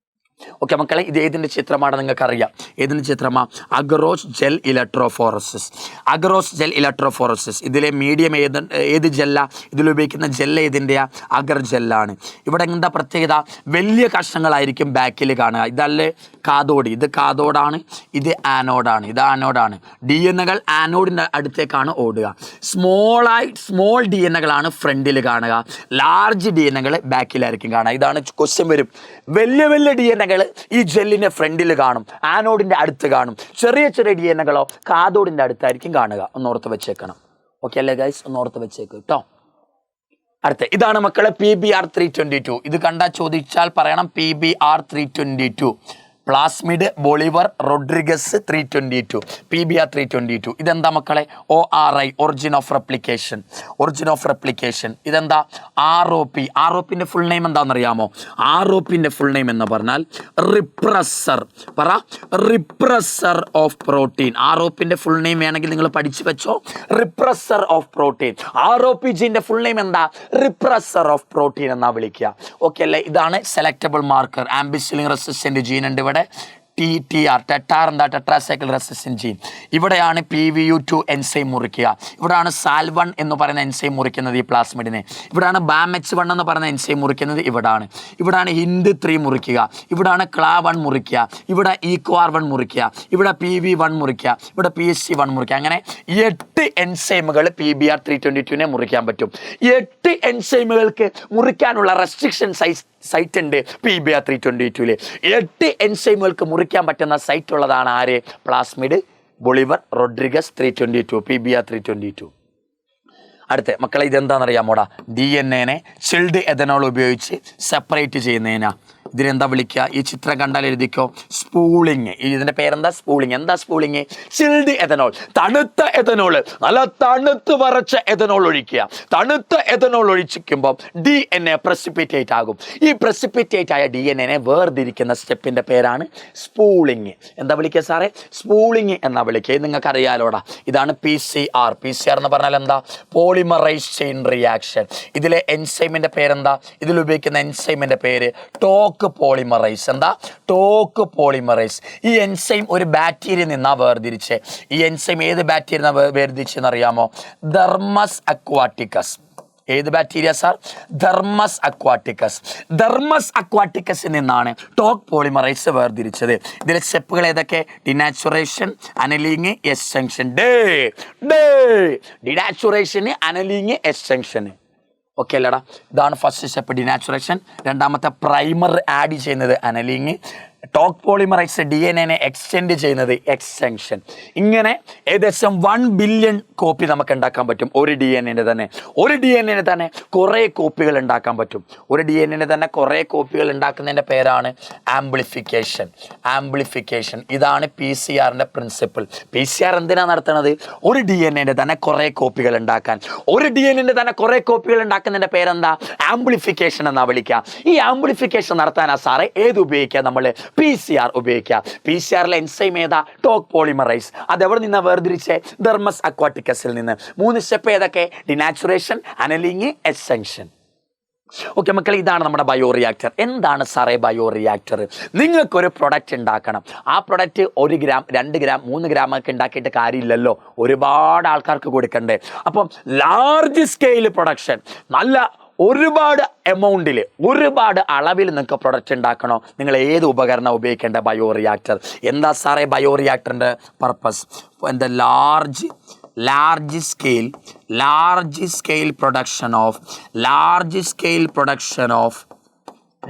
ഓക്കെ മക്കളെ, ഇത് ഏതിൻ്റെ ചിത്രമാണ് നിങ്ങൾക്ക് അറിയാം? ഏതിൻ്റെ ചിത്രമാണ്? Agarose gel electrophoresis. Agarose gel electrophoresis. ഇതിലെ മീഡിയം ഏത് ജെല്ല? ഇതിലുപയോഗിക്കുന്ന ജെല്ല് ഏതിൻ്റെയാ? അഗർ ജെല്ലാണ്. ഇവിടെ എന്താ പ്രത്യേകത? വലിയ കഷ്ണങ്ങളായിരിക്കും ബാക്കിൽ കാണുക. ഇതല്ലേ കാതോഡ്? ഇത് കാതോഡാണ്, ഇത് ആനോഡാണ്, ഇത് ആനോഡാണ്. DNA ആനോഡിൻ്റെ അടുത്തേക്കാണ് ഓടുക. സ്മോൾ DNA ഫ്രണ്ടിൽ കാണുക, ലാർജ് DNA ബാക്കിലായിരിക്കും കാണുക. ഇതാണ് ക്വസ്റ്റ്യൻ വരും. വലിയ വലിയ DNA ഈ ജെല്ലിന്റെ ഫ്രണ്ടിൽ കാണും, ആനോഡിന്റെ അടുത്ത് കാണും. ചെറിയ ചെറിയ DNA കാതോഡിന്റെ അടുത്തായിരിക്കും കാണുക. ഒന്ന് ഓർത്ത് വെച്ചേക്കണം. ഓക്കെ അല്ലേ ഗൈസ്? ഒന്ന് ഓർത്ത് വെച്ചേക്ക് കേട്ടോ. അടുത്ത ഇതാണ് മക്കളെ PBr 322. ഇത് കണ്ടാൽ ചോദിച്ചാൽ പറയണം PBr 322. Plasmid Bolivar Rodriguez 322. PBr 322. ഇതെന്താ മക്കളെ? ORI, origin of replication. Origin of replication. ഇതെന്താ? ROP. ROPന്റെ ഫുൾ നെയിം എന്താണെന്നറിയാമോ? ROPന്റെ ഫുൾ നെയിം എന്ന് പറഞ്ഞാൽ റിപ്രസർ. പറ, റിപ്രസർ ഓഫ് പ്രോട്ടീൻ. ROPന്റെ ഫുൾ നെയിം വേണമെങ്കിൽ നിങ്ങൾ പഠിച്ചു വെച്ചോ. Repressor of protein. ROPGന്റെ ഫുൾ നെയിം എന്താ? റിപ്രസർ ഓഫ് പ്രോട്ടീൻ എന്നാ വിളിക്കുക. ഓക്കെ അല്ലേ? ഇതാണ് selectable marker. Ampicillin resistant gene ഉണ്ട് ഇവിടെ. TTR, ടെറ്റാർ എന്താ? Tetracycline resistant gene. ഇവിടെയാണ് PVU2 എൻസൈം മുറിക്കുക. ഇവിടെയാണ് SAL1 എന്ന് പറയുന്ന എൻസൈം മുറിക്കുന്നത് ഈ പ്ലാസ്മിഡിനെ. ഇവിടെയാണ് BAMH1 എന്ന് പറയുന്ന എൻസൈം മുറിക്കുന്നത് ഇവിടാണ്. ഇവിടെയാണ് HIND3 മുറിക്കുക. ഇവിടെയാണ് CLA1 മുറിക്കുക. ഇവിടെ EcoR1 മുറിക്കുക. ഇവിടെ PV1 മുറിക്കുക. ഇവിടെ PSC1 മുറിക്കുക. അങ്ങനെ 8 എൻസൈമുകൾ PBr 322 മുറിക്കാൻ പറ്റും. 8 എൻസൈമുകൾക്ക് മുറിക്കാനുള്ള റെസ്ട്രിക്ഷൻ സൈറ്റ് ഉണ്ട് PBr 322. 8 എൻസൈമുകൾക്ക് മുറിക്കാൻ പറ്റുന്ന സൈറ്റ് ഉള്ളതാണ് ആര്? Plasmid Bolivar Rodriguez 322, PBr 322. അടുത്ത മക്കളെ, ഇതെന്താണെന്നറിയാമോടാ? DNA ചിൽഡ് എഥനോൾ ഉപയോഗിച്ച് സെപ്പറേറ്റ് ചെയ്യുന്നതിനാ. ഇതിനെന്താ വിളിക്കുക? ഈ ചിത്രം കണ്ടാൽ എഴുതിക്കോ, സ്പൂളിങ്. ഇതിൻ്റെ പേരെന്താ? സ്പൂളിങ്. എന്താ സ്പൂളിങ്? ചിൽഡ് എഥനോൾ, തണുത്ത എഥനോൾ, നല്ല തണുത്ത് വരച്ച എഥനോൾ ഒഴിക്കുക. തണുത്ത എഥനോൾ ഒഴിച്ചിരിക്കുമ്പോൾ DNA പ്രസിപ്പിറ്റേറ്റ് ആകും. ഈ പ്രസിപ്പിറ്റേറ്റ് ആയ DNA വേർതിരിക്കുന്ന സ്റ്റെപ്പിൻ്റെ പേരാണ് സ്പൂളിങ്. എന്താ വിളിക്കുക സാറേ? സ്പൂളിങ് എന്നാ വിളിക്കുക. ഇത് നിങ്ങൾക്ക് അറിയാലോടാ. ഇതാണ് PCR. PCR എന്ന് പറഞ്ഞാൽ എന്താ? Polymerase chain reaction. ഇതിലെ എൻസൈമിൻ്റെ പേരെന്താ? ഇതിലുപയോഗിക്കുന്ന എൻസൈമിൻ്റെ പേര് ടോക്ക് പോളിമറൈസ്. എന്താ? Taq polymerase. ഈ എൻസൈം ഒരു ബാക്ടീരിയ നിന്നാ വേർതിരിച്ച്. ഈ എൻസൈം ഏത് ബാക്ടീരിയ വേർതിരിച്ചെന്ന് അറിയാമോ? Thermus aquaticus. ഏത് bacteria sir? Thermus aquaticus. Thermus അക്വാട്ടിക്കസിൽ നിന്നാണ് ടോക്ക് പോളിമറൈസ് വേർതിരിച്ചത്. ഇതിലെ സ്റ്റെപ്പുകൾ ഏതൊക്കെ? Denaturation, annealing, extension. ഡിനാച്ചുറേഷന്, അനലിങ്, എക്സ്റ്റൻഷന്. ഓക്കെ അല്ലടാ? ഇതാണ് ഫസ്റ്റ് സ്റ്റെപ്പ്, ഡിനാച്ചുറേഷൻ. രണ്ടാമത്തെ പ്രൈമർ ആഡ് ചെയ്യുന്നത് annealing. Taq polymerase DNA extend ചെയ്യുന്നത് എക്സ്റ്റൻഷൻ. ഇങ്ങനെ ഏകദേശം 1 ബില്യൺ കോപ്പി നമുക്ക് ഉണ്ടാക്കാൻ പറ്റും ഒരു DNA തന്നെ. ഒരു DNA തന്നെ കുറേ കോപ്പികൾ ഉണ്ടാക്കാൻ പറ്റും. ഒരു DNA തന്നെ കുറേ കോപ്പികൾ ഉണ്ടാക്കുന്നതിൻ്റെ പേരാണ് ആംപ്ലിഫിക്കേഷൻ. ആംപ്ലിഫിക്കേഷൻ. ഇതാണ് PCR പ്രിൻസിപ്പിൾ. PCR എന്തിനാണ് നടത്തുന്നത്? ഒരു DNA തന്നെ കുറേ കോപ്പികൾ ഉണ്ടാക്കാൻ. ഒരു DNA തന്നെ കുറേ കോപ്പികൾ ഉണ്ടാക്കുന്നതിൻ്റെ പേരെന്താ? ആംപ്ലിഫിക്കേഷൻ എന്നാ വിളിക്കുക. ഈ ആംപ്ലിഫിക്കേഷൻ നടത്താനാ സാറേ ഏത് ഉപയോഗിക്കുക? നമ്മൾ PCR ഉപയോഗിക്കുക. PCRലെ എൻസൈം ഏതാ? Taq polymerase. അതെവിടെ നിന്നാ വേർതിരിച്ചേ? ധർമ്മസ് അക്വാട്ടിക്കസിൽ നിന്ന്. 3 സ്റ്റെപ്പ് ഏതൊക്കെ? Denaturation, annealing, extension. ഓക്കെ മക്കളെ, ഇതാണ് നമ്മുടെ ബയോറിയാക്ടർ. എന്താണ് സാറേ ബയോറിയാക്ടർ? നിങ്ങൾക്കൊരു പ്രൊഡക്റ്റ് ഉണ്ടാക്കണം. ആ പ്രൊഡക്റ്റ് 1 ഗ്രാം 2 ഗ്രാം 3 ഗ്രാം ഒക്കെ ഉണ്ടാക്കിയിട്ട് കാര്യമില്ലല്ലോ, ഒരുപാട് ആൾക്കാർക്ക് കൊടുക്കണ്ടേ. അപ്പം ലാർജ് സ്കെയിൽ പ്രൊഡക്ഷൻ, നല്ല ഒരുപാട് എമൗണ്ടിൽ ഒരുപാട് അളവിൽ നിങ്ങൾക്ക് പ്രൊഡക്റ്റ് ഉണ്ടാക്കണോ, നിങ്ങൾ ഏത് ഉപകരണം ഉപയോഗിക്കേണ്ട? ബയോറിയാക്ടർ. എന്താ സാറേ ബയോറിയാക്ടറിൻ്റെ പർപ്പസ്? എന്താ? large scale production of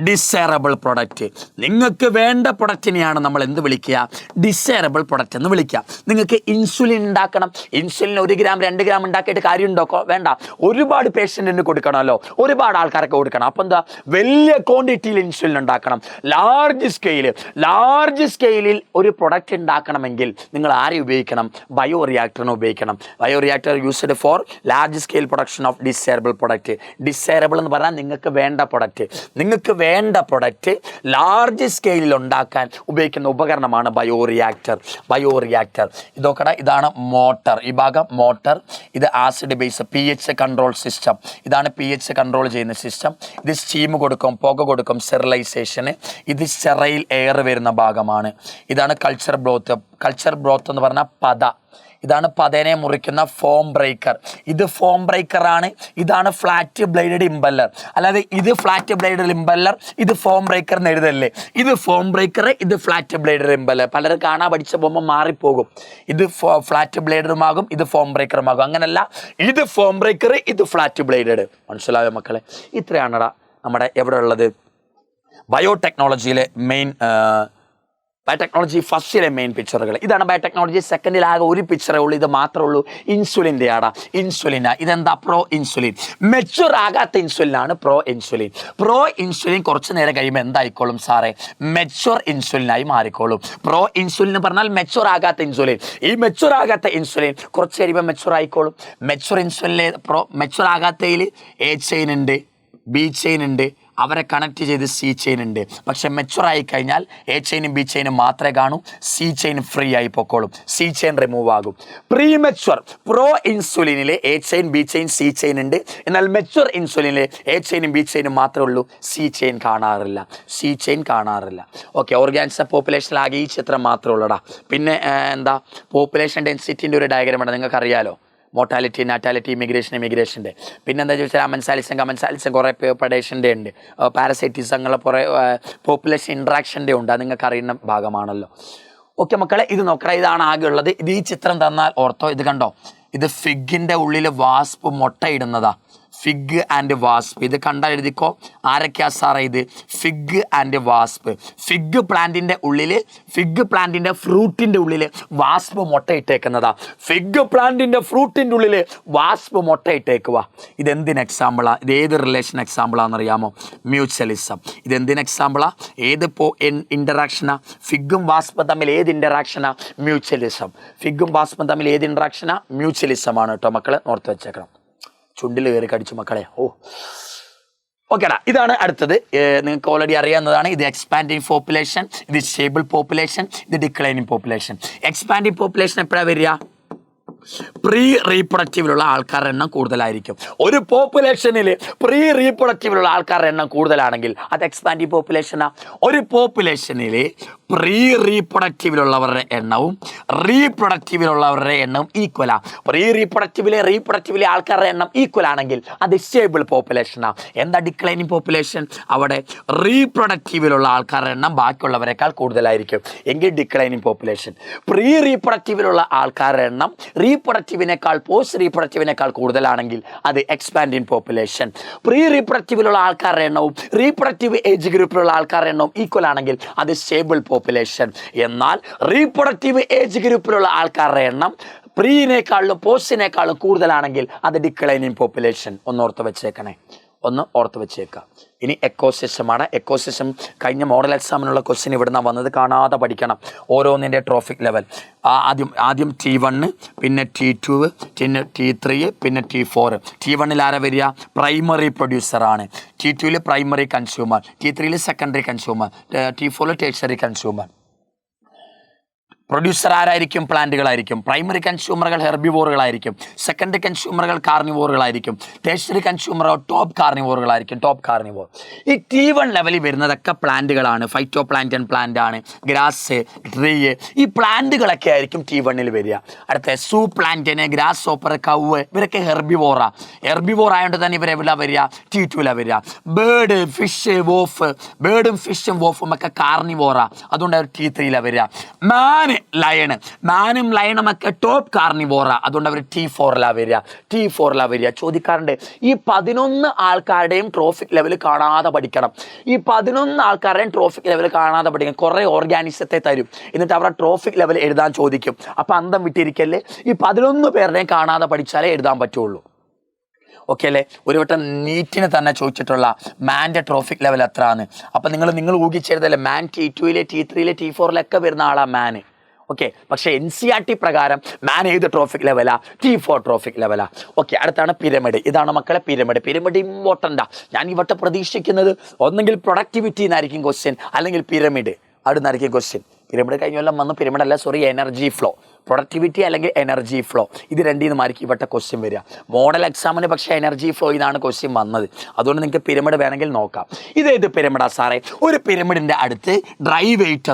desirable product. നിങ്ങൾക്ക് വേണ്ട പ്രൊഡക്റ്റിനെയാണ് നമ്മൾ എന്ത് വിളിക്കുക? ഡിസൈറബിൾ പ്രൊഡക്റ്റ് എന്ന് വിളിക്കുക. നിങ്ങൾക്ക് ഇൻസുലിൻ ഉണ്ടാക്കണം. ഇൻസുലിൻ 1 ഗ്രാം 2 ഗ്രാം ഉണ്ടാക്കിയിട്ട് കാര്യമുണ്ടോ? വേണ്ട. ഒരുപാട് പേഷ്യൻറ്റിന് കൊടുക്കണമല്ലോ, ഒരുപാട് ആൾക്കാർക്ക് കൊടുക്കണം. അപ്പം എന്താ, വലിയ ക്വാണ്ടിറ്റിയിൽ ഇൻസുലിൻ ഉണ്ടാക്കണം. ലാർജ് സ്കെയിലിൽ ഒരു പ്രൊഡക്റ്റ് ഉണ്ടാക്കണമെങ്കിൽ നിങ്ങൾ ആരെ ഉപയോഗിക്കണം? ബയോറിയാക്ടറിനെ ഉപയോഗിക്കണം. Bioreactor used for large scale production of desirable product. Desirable എന്ന് പറഞ്ഞാൽ നിങ്ങൾക്ക് വേണ്ട പ്രൊഡക്റ്റ് ലാർജ് സ്കെയിലിൽ ഉണ്ടാക്കാൻ ഉപയോഗിക്കുന്ന ഉപകരണമാണ് ബയോറിയാക്ടർ. ഇതൊക്കെ ഇതാണ് മോട്ടർ. ഈ ഭാഗം മോട്ടർ. ഇത് acid base pH control system. ഇതാണ് pH കൺട്രോൾ ചെയ്യുന്ന സിസ്റ്റം. ഇത് സ്റ്റീം കൊടുക്കും, പുക കൊടുക്കും, സ്റ്റെറിലൈസേഷന്. ഇത് സ്റ്റെറൈൽ എയർ വരുന്ന ഭാഗമാണ്. ഇതാണ് കൾച്ചർ ബ്രോത്ത് എന്ന് പറഞ്ഞാൽ പത. ഇതാണ് പതേനെ മുറിക്കുന്ന ഫോം ബ്രേക്കർ. ഇത് ഫോം ബ്രേക്കറാണ്. ഇതാണ് ഫ്ലാറ്റ് ബ്ലേഡഡ് ഇമ്പല്ലർ. അല്ലാതെ ഇത് ഫ്ലാറ്റ് ബ്ലേഡഡ് ഇമ്പല്ലർ, ഇത് ഫോം ബ്രേക്കർ എന്ന് എഴുതല്ലേ. ഇത് ഫോം ബ്രേക്കർ, ഇത് ഫ്ലാറ്റ് ബ്ലേഡഡ് ഇമ്പല്ലർ. പലരും കാണാൻ പഠിച്ച പോകുമ്പോൾ മാറിപ്പോകും. ഇത് ഫ്ലാറ്റ് ബ്ലേഡറുമാകും, ഇത് ഫോം ബ്രേക്കറുമാകും. അങ്ങനല്ല, ഇത് ഫോം ബ്രേക്കർ, ഇത് ഫ്ലാറ്റ് ബ്ലേഡഡ്. മനസ്സിലായോ മക്കളെ? ഇത്രയാണടാ നമ്മുടെ എവിടെ ഉള്ളത് ബയോടെക്നോളജിയിലെ ബയോടെക്നോളജി ഫസ്റ്റിലെ മെയിൻ പിക്ചറുകൾ. ഇതാണ് ബയോടെക്നോളജി. സെക്കൻഡിലാകെ ഒരു പിക്ചറേ ഉള്ളൂ, ഇത് മാത്രമേ ഉള്ളൂ. ഇൻസുലിൻ്റെ ആടാ. ഇൻസുലിനാ. ഇതെന്താ? Pro insulin. മെച്യൂർ ആകാത്ത ഇൻസുലിനാണ് പ്രോ ഇൻസുലിൻ. കുറച്ച് നേരം കഴിയുമ്പോൾ എന്തായിക്കോളും സാറേ? മെച്യൂർ ഇൻസുലിനായി മാറിക്കോളും. പ്രോ ഇൻസുലിൻ എന്ന് പറഞ്ഞാൽ മെച്യൂർ ആകാത്ത ഇൻസുലിൻ. ഈ മെച്യൂർ ആകാത്ത ഇൻസുലിൻ കുറച്ച് കഴിയുമ്പോൾ മെച്യൂർ ആയിക്കോളും. മെച്യൂർ ഇൻസുലിനിലെ മെച്യൂർ ആകാത്തതിൽ A ചെയിൻ ഉണ്ട്, B ചെയിൻ ഉണ്ട്, അവരെ കണക്ട് ചെയ്ത് C ചെയിൻ ഉണ്ട്. പക്ഷെ മെച്ചുറായി കഴിഞ്ഞാൽ A ചെയിനും B ചെയിനും മാത്രമേ കാണൂ, C ചെയിൻ ഫ്രീ ആയി പൊക്കോളും, C ചെയിൻ റിമൂവ് ആകും. പ്രീമെച്വർ പ്രോ ഇൻസുലിനിൽ A chain B chain C chain ഉണ്ട്. എന്നാൽ മെച്വർ ഇൻസുലിനിൽ A ചെയിനും B ചെയിനും മാത്രമേ ഉള്ളൂ, C ചെയിൻ കാണാറില്ല. ഓക്കെ, ഓർഗാനിസം പോപ്പുലേഷനിലാകെ ഈ ചിത്രം മാത്രമേ ഉള്ളൂടാ. പിന്നെ എന്താ പോപ്പുലേഷൻ ഡെൻസിറ്റിൻ്റെ ഒരു ഡയഗ്രാം ഉണ്ട്, നിങ്ങൾക്ക് അറിയാലോ. മോർട്ടാലിറ്റി, നാറ്റാലിറ്റി, ഇമിഗ്രേഷൻ്റെ. പിന്നെന്താ ചോദിച്ചാൽ കമൻസാലിസം കുറേ പെഡേഷൻ്റെ ഉണ്ട്, പാരസൈറ്റിസം അങ്ങനെ കുറേ പോപ്പുലേഷൻ ഇൻട്രാക്ഷൻ്റെ ഉണ്ട്. അത് നിങ്ങൾക്ക് അറിയുന്ന ഭാഗമാണല്ലോ. ഓക്കെ മക്കളെ, ഇത് നോക്കണം. ഇതാണ് ആകെ ഉള്ളത്. ഇത് ഈ ചിത്രം തന്നാൽ ഓർത്തോ. ഇത് കണ്ടോ, ഇത് ഫിഗിൻ്റെ ഉള്ളിൽ വാസ്പ് മുട്ടയിടുന്നതാ. Fig and വാസ്പ്. ഇത് കണ്ടാൽ എഴുതിക്കോ. ആരൊക്കെയാ സാറേ ഇത്? Fig and വാസ്പ്. ഫിഗ് പ്ലാന്റിൻ്റെ ഫ്രൂട്ടിൻ്റെ ഉള്ളിൽ വാസ്പ് മുട്ടയിട്ടേക്കുന്നതാ. ഫിഗ് പ്ലാന്റിൻ്റെ ഫ്രൂട്ടിൻ്റെ ഉള്ളിൽ വാസ്പ് മുട്ടയിട്ടേക്കുക. ഇതെന്തിന് എക്സാമ്പിളാ? ഇത് ഏത് റിലേഷൻ എക്സാമ്പിളാണെന്നറിയാമോ? മ്യൂച്വലിസം. ഇതെന്തിന് എക്സാമ്പിളാ? ഏത് ഇൻ്ററാക്ഷനാ? ഫിഗും വാസ്പും തമ്മിൽ ഏത് ഇൻ്ററാക്ഷനാ? മ്യൂച്വലിസം. ഫിഗും വാസ്പും തമ്മിൽ ഏത് ഇൻ്ററാക്ഷനാ? മ്യൂച്വലിസമാണ് കേട്ടോ മക്കളെ, ഓർത്ത് വെച്ചേക്കണം. ചുണ്ടിൽ കയറി കടിച്ചു മക്കളെ. ഓക്കേടാ. ഇതാണ് അടുത്തത്. നിങ്ങൾക്ക് ഓൾറെഡി അറിയാവുന്നതാണ്. ഇത് എക്സ്പാൻഡിങ് പോപ്പുലേഷൻ, ഇത് സ്റ്റേബിൾ പോപ്പുലേഷൻ, ഇത് ഡിക്ലൈനിങ് പോപ്പുലേഷൻ. എക്സ്പാൻഡിങ് പോപ്പുലേഷൻ എപ്പോഴാണ് വരിക? പ്രീ റീപ്രൊഡക്റ്റീവിലുള്ള ആൾക്കാരുടെ എണ്ണം കൂടുതലായിരിക്കും. ഒരു പോപ്പുലേഷനിൽ പ്രീ റീപ്രൊഡക്റ്റീവിലുള്ള ആൾക്കാരുടെ എണ്ണം കൂടുതലാണെങ്കിൽ അത് എക്സ്പാൻഡിങ് പോപ്പുലേഷനാ. ഒരു പോപ്പുലേഷനിൽ പ്രീ റീപ്രൊഡക്റ്റീവിലുള്ളവരുടെ എണ്ണവും റീപ്രൊഡക്റ്റീവിലുള്ളവരുടെ എണ്ണവും ഈക്വലാ. പ്രീ റീപ്രൊഡക്റ്റീവിലെ ആൾക്കാരുടെ എണ്ണം ഈക്വൽ ആണെങ്കിൽ അത് സ്റ്റേബിൾ പോപ്പുലേഷനാ. എന്താ ഡിക്ലൈനിങ് പോപ്പുലേഷൻ? അവിടെ റീപ്രൊഡക്റ്റീവിലുള്ള ആൾക്കാരുടെ എണ്ണം ബാക്കിയുള്ളവരെക്കാൾ കൂടുതലായിരിക്കും, എങ്കിൽ ഡിക്ലൈനിങ് പോപ്പുലേഷൻ. പ്രീ റീപ്രൊഡക്റ്റീവിലുള്ള ആൾക്കാരുടെ എണ്ണം റീപ്രൊഡക്റ്റീവിനേക്കാൾ പോസ്റ്റ് റീപ്രൊഡക്റ്റീവിനേക്കാൾ കൂടുതലാണെങ്കിൽ അത് എക്സ്പാൻഡിങ് പോപ്പുലേഷൻ. പ്രീ റീപ്രൊഡക്റ്റീവിലുള്ള ആൾക്കാരുടെ എണ്ണവും റീപ്രൊഡക്റ്റീവ് ഏജ് ഗ്രൂപ്പിലുള്ള ആൾക്കാരുടെ എണ്ണവും ഈക്വൽ ആണെങ്കിൽ അത് സ്റ്റേബിൾ പോപ്പുലേഷൻ. എന്നാൽ റീപ്രൊഡക്റ്റീവ് ഏജ് ഗ്രൂപ്പിലുള്ള ആൾക്കാരുടെ എണ്ണം പ്രീനേക്കാളും പോസ്റ്റിനേക്കാളും കൂടുതലാണെങ്കിൽ അത് ഡിക്ലൈനിങ് പോപ്പുലേഷൻ. ഒന്ന് ഓർത്ത് വെച്ചേക്കാം. ഇനി എക്കോസിസ്റ്റമാണ്. എക്കോസിസ്റ്റം കഴിഞ്ഞ മോഡൽ എക്സാമിനുള്ള ക്വസ്റ്റ്യൻ ഇവിടുന്ന് വന്നത്, കാണാതെ പഠിക്കണം ഓരോന്നിൻ്റെ ട്രോഫിക് ലെവൽ. ആദ്യം T1, പിന്നെ T2, പിന്നെ T3, പിന്നെ T4. T1 ആരാ വരിക? പ്രൈമറി പ്രൊഡ്യൂസറാണ്. T2 primary consumer, T3 secondary consumer, T4 tertiary consumer. Producer ആരായിരിക്കും? പ്ലാന്റുകളായിരിക്കും. പ്രൈമറി കൺസ്യൂമറുകൾ ഹെർബിവോറുകളായിരിക്കും. സെക്കൻഡറി കൺസ്യൂമറുകൾ കാർണിവോറുകളായിരിക്കും. ടേഴ്സറി കൺസ്യൂമറോ ടോപ്പ് കാർണിവോറുകളായിരിക്കും. Top carnivore. ഈ T1 ലെവലിൽ വരുന്നതൊക്കെ പ്ലാന്റുകളാണ്. ഫൈറ്റോ പ്ലാന്റൻ പ്ലാന്റ് ആണ്. ഗ്രാസ്, ട്രീ, ഈ പ്ലാന്റുകളൊക്കെ ആയിരിക്കും T1 വരിക. അടുത്ത സൂ പ്ലാന്റിന്, ഗ്രാസ് ഓപ്പർ, കവ്, ഇവരൊക്കെ ഹെർബിവോറാ. ഹെർബിവോർ ആയതുകൊണ്ട് തന്നെ ഇവരെവിടെ വരിക? T2 വരിക. ബേർഡ്, ഫിഷ്, വോഫ്, ബേർഡും ഫിഷും വോഫും ഒക്കെ കാർണിവോറാ. അതുകൊണ്ട് അവർ T3 വരിക. മാന്, ലയൺ, മാനും ലയണും ഒക്കെ ടോപ്പ് കാർണിവോറാ. അതുകൊണ്ട് അവർ T4 വരിക. ചോദിക്കാറുണ്ട്, ഈ 11 ആൾക്കാരുടെയും ട്രോഫിക് ലെവൽ കാണാതെ പഠിക്കണം. ഈ 11 ആൾക്കാരുടെയും ട്രോഫിക് ലെവൽ കാണാതെ പഠിക്കണം. കുറേ ഓർഗാനിസത്തെ തരും, എന്നിട്ട് അവരുടെ ട്രോഫിക് ലെവൽ എഴുതാൻ ചോദിക്കും. അപ്പം അന്തം വിട്ടിരിക്കല്ലേ, ഈ 11 പേരുടെയും കാണാതെ പഠിച്ചാലേ എഴുതാൻ പറ്റുള്ളൂ. ഓക്കെ അല്ലേ? ഒരു വട്ടം നീറ്റിന് തന്നെ ചോദിച്ചിട്ടുള്ള മാൻ്റെ ട്രോഫിക് ലെവൽ എത്രയാണ്? അപ്പം നിങ്ങൾ ഊഹിച്ചെഴുതല്ലേ, മാൻ T2, T3, T4 വരുന്ന ആളാണ് മാന്. ഓക്കെ, പക്ഷേ NCERT പ്രകാരം മാൻ ഏത് ട്രോഫിക് ലെവലാ? T4 ട്രോഫിക് ലെവലാ. ഓക്കെ, അടുത്താണ് പിരമിഡ്. ഇതാണ് മക്കളെ പിരമിഡ്. പിരമിഡ് ഇമ്പോർട്ടൻ്റാ. ഞാൻ ഇവിടെ പ്രതീക്ഷിക്കുന്നത് ഒന്നെങ്കിൽ പ്രൊഡക്ടിവിറ്റി എന്നായിരിക്കും ക്വസ്റ്റ്യൻ, അല്ലെങ്കിൽ പിരമിഡ് അവിടെ നിന്നായിരിക്കും ക്വസ്റ്റ്യൻ. പിരമിഡ് കഴിഞ്ഞ കൊല്ലം വന്നു, പിരമിഡ് അല്ല സോറി, എനർജി ഫ്ലോ. പ്രൊഡക്ടിവിറ്റി അല്ലെങ്കിൽ എനർജി ഫ്ലോ, ഇത് രണ്ടിൽ നിന്നുമായിരിക്കും ഇവിടെ ക്വസ്റ്റ്യൻ വരിക. മോഡൽ എക്സാമിന് പക്ഷേ എനർജി ഫ്ലോ ഇതാണ് ക്വസ്റ്റ്യൻ വന്നത്. അതുകൊണ്ട് നിങ്ങൾക്ക് പിരമിഡ് വേണമെങ്കിൽ നോക്കാം. ഇതേത് പിരമിഡാ സാറേ? ഒരു പിരമിഡിൻ്റെ അടുത്ത് ഡ്രൈ വെയിറ്റ്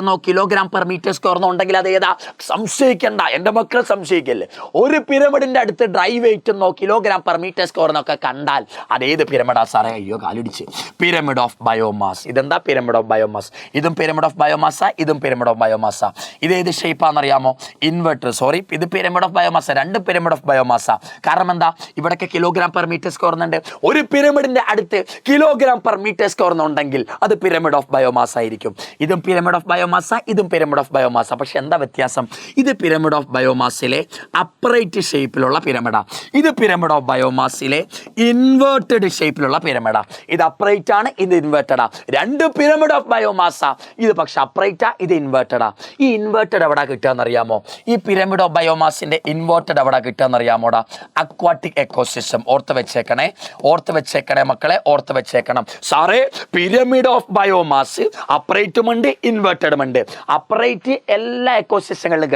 എന്നോ കിലോഗ്രാം പെർ മീറ്റർ സ്ക്വയർ എന്നോ ഉണ്ടെങ്കിൽ അത് ഏതാ? സംശയിക്കണ്ട, എൻ്റെ മക്കൾ സംശയിക്കല്ലേ. ഒരു പിരമിഡിൻ്റെ അടുത്ത് ഡ്രൈ വെയിറ്റ് എന്നോ കിലോഗ്രാം പെർ മീറ്റർ സ്ക്വയർ എന്നൊക്കെ കണ്ടാൽ അതേത് പിരമിഡാ സാറേ? അയ്യോ കാലിടിച്ച്. Pyramid of biomass. ഇതെന്താ? Pyramid of biomass. ഇതും പിരമിഡ് ഓഫ് ബയോമാസാ, ഇതും പിരമിഡ് ഓഫ് ബയോമാസാ. ഇതേത് ഷേപ്പാണെന്നറിയാമോ? ഇൻവെർട്ടർ. സോറി, ഇത് പിരമിഡ് ഓഫ് ബയോമാസ. രണ്ട് പിരമിഡ് ഓഫ് ബയോമാസ. കാരണം എന്താ? ഇവിടൊക്കെ കിലോഗ്രാം പെർ മീറ്റർ സ്ക്വയർ എന്നുണ്ട്. ഒരു പിരമിഡിന്റെ അടുത്ത് കിലോഗ്രാം പെർ മീറ്റർ സ്ക്വയർ എന്നുണ്ടെങ്കിൽ അത് പിരമിഡ് ഓഫ് ബയോമാസ ആയിരിക്കും. ഇതും പിരമിഡ് ഓഫ് ബയോമാസ, ഇതും പിരമിഡ് ഓഫ് ബയോമാസ. പക്ഷെ എന്താ വ്യത്യാസം? ഇത് പിരമിഡ് ഓഫ് ബയോമാസിലെ അപ്രൈറ്റ് ഷേപ്പിലുള്ള പിരമിഡാ. ഇത് പിരമിഡ് ഓഫ് ബയോമാസിലെ ഇൻവേർട്ടഡ് ഷേപ്പിലുള്ള പിരമിഡാ. ഇത് അപ്രൈറ്റ് ആണ്, ഇത് ഇൻവേർട്ടഡാ. രണ്ട് പിരമിഡ് ഓഫ് ബയോമാസ. ഇത് പക്ഷെ അപ്രൈറ്റാ, ഇത് ഇൻവേർട്ടഡാ. ഈ ഇൻവേർട്ടഡ് എവിടെ കിട്ടുകയെന്നറിയാമോ? ഈ പിരമിഡ് ഓഫ് ബയോമാസിന്റെ ഇൻവേർട്ടഡ് എവിടെ കിട്ടുകയെന്നറിയാമോടാ? Aquatic ecosystem. ഓർത്ത് വെച്ചേക്കണേ മക്കളെ, ഓർത്ത് വെച്ചേക്കണം. സാറേ, പിരമിഡ് ഓഫ് ബയോമാസ് അപ്രൈറ്റും ഉണ്ട്, ഇൻവേർട്ടഡും ഉണ്ട്. അപ്രൈറ്റ് എല്ലാ എക്കോസിസ്റ്റങ്ങളിലും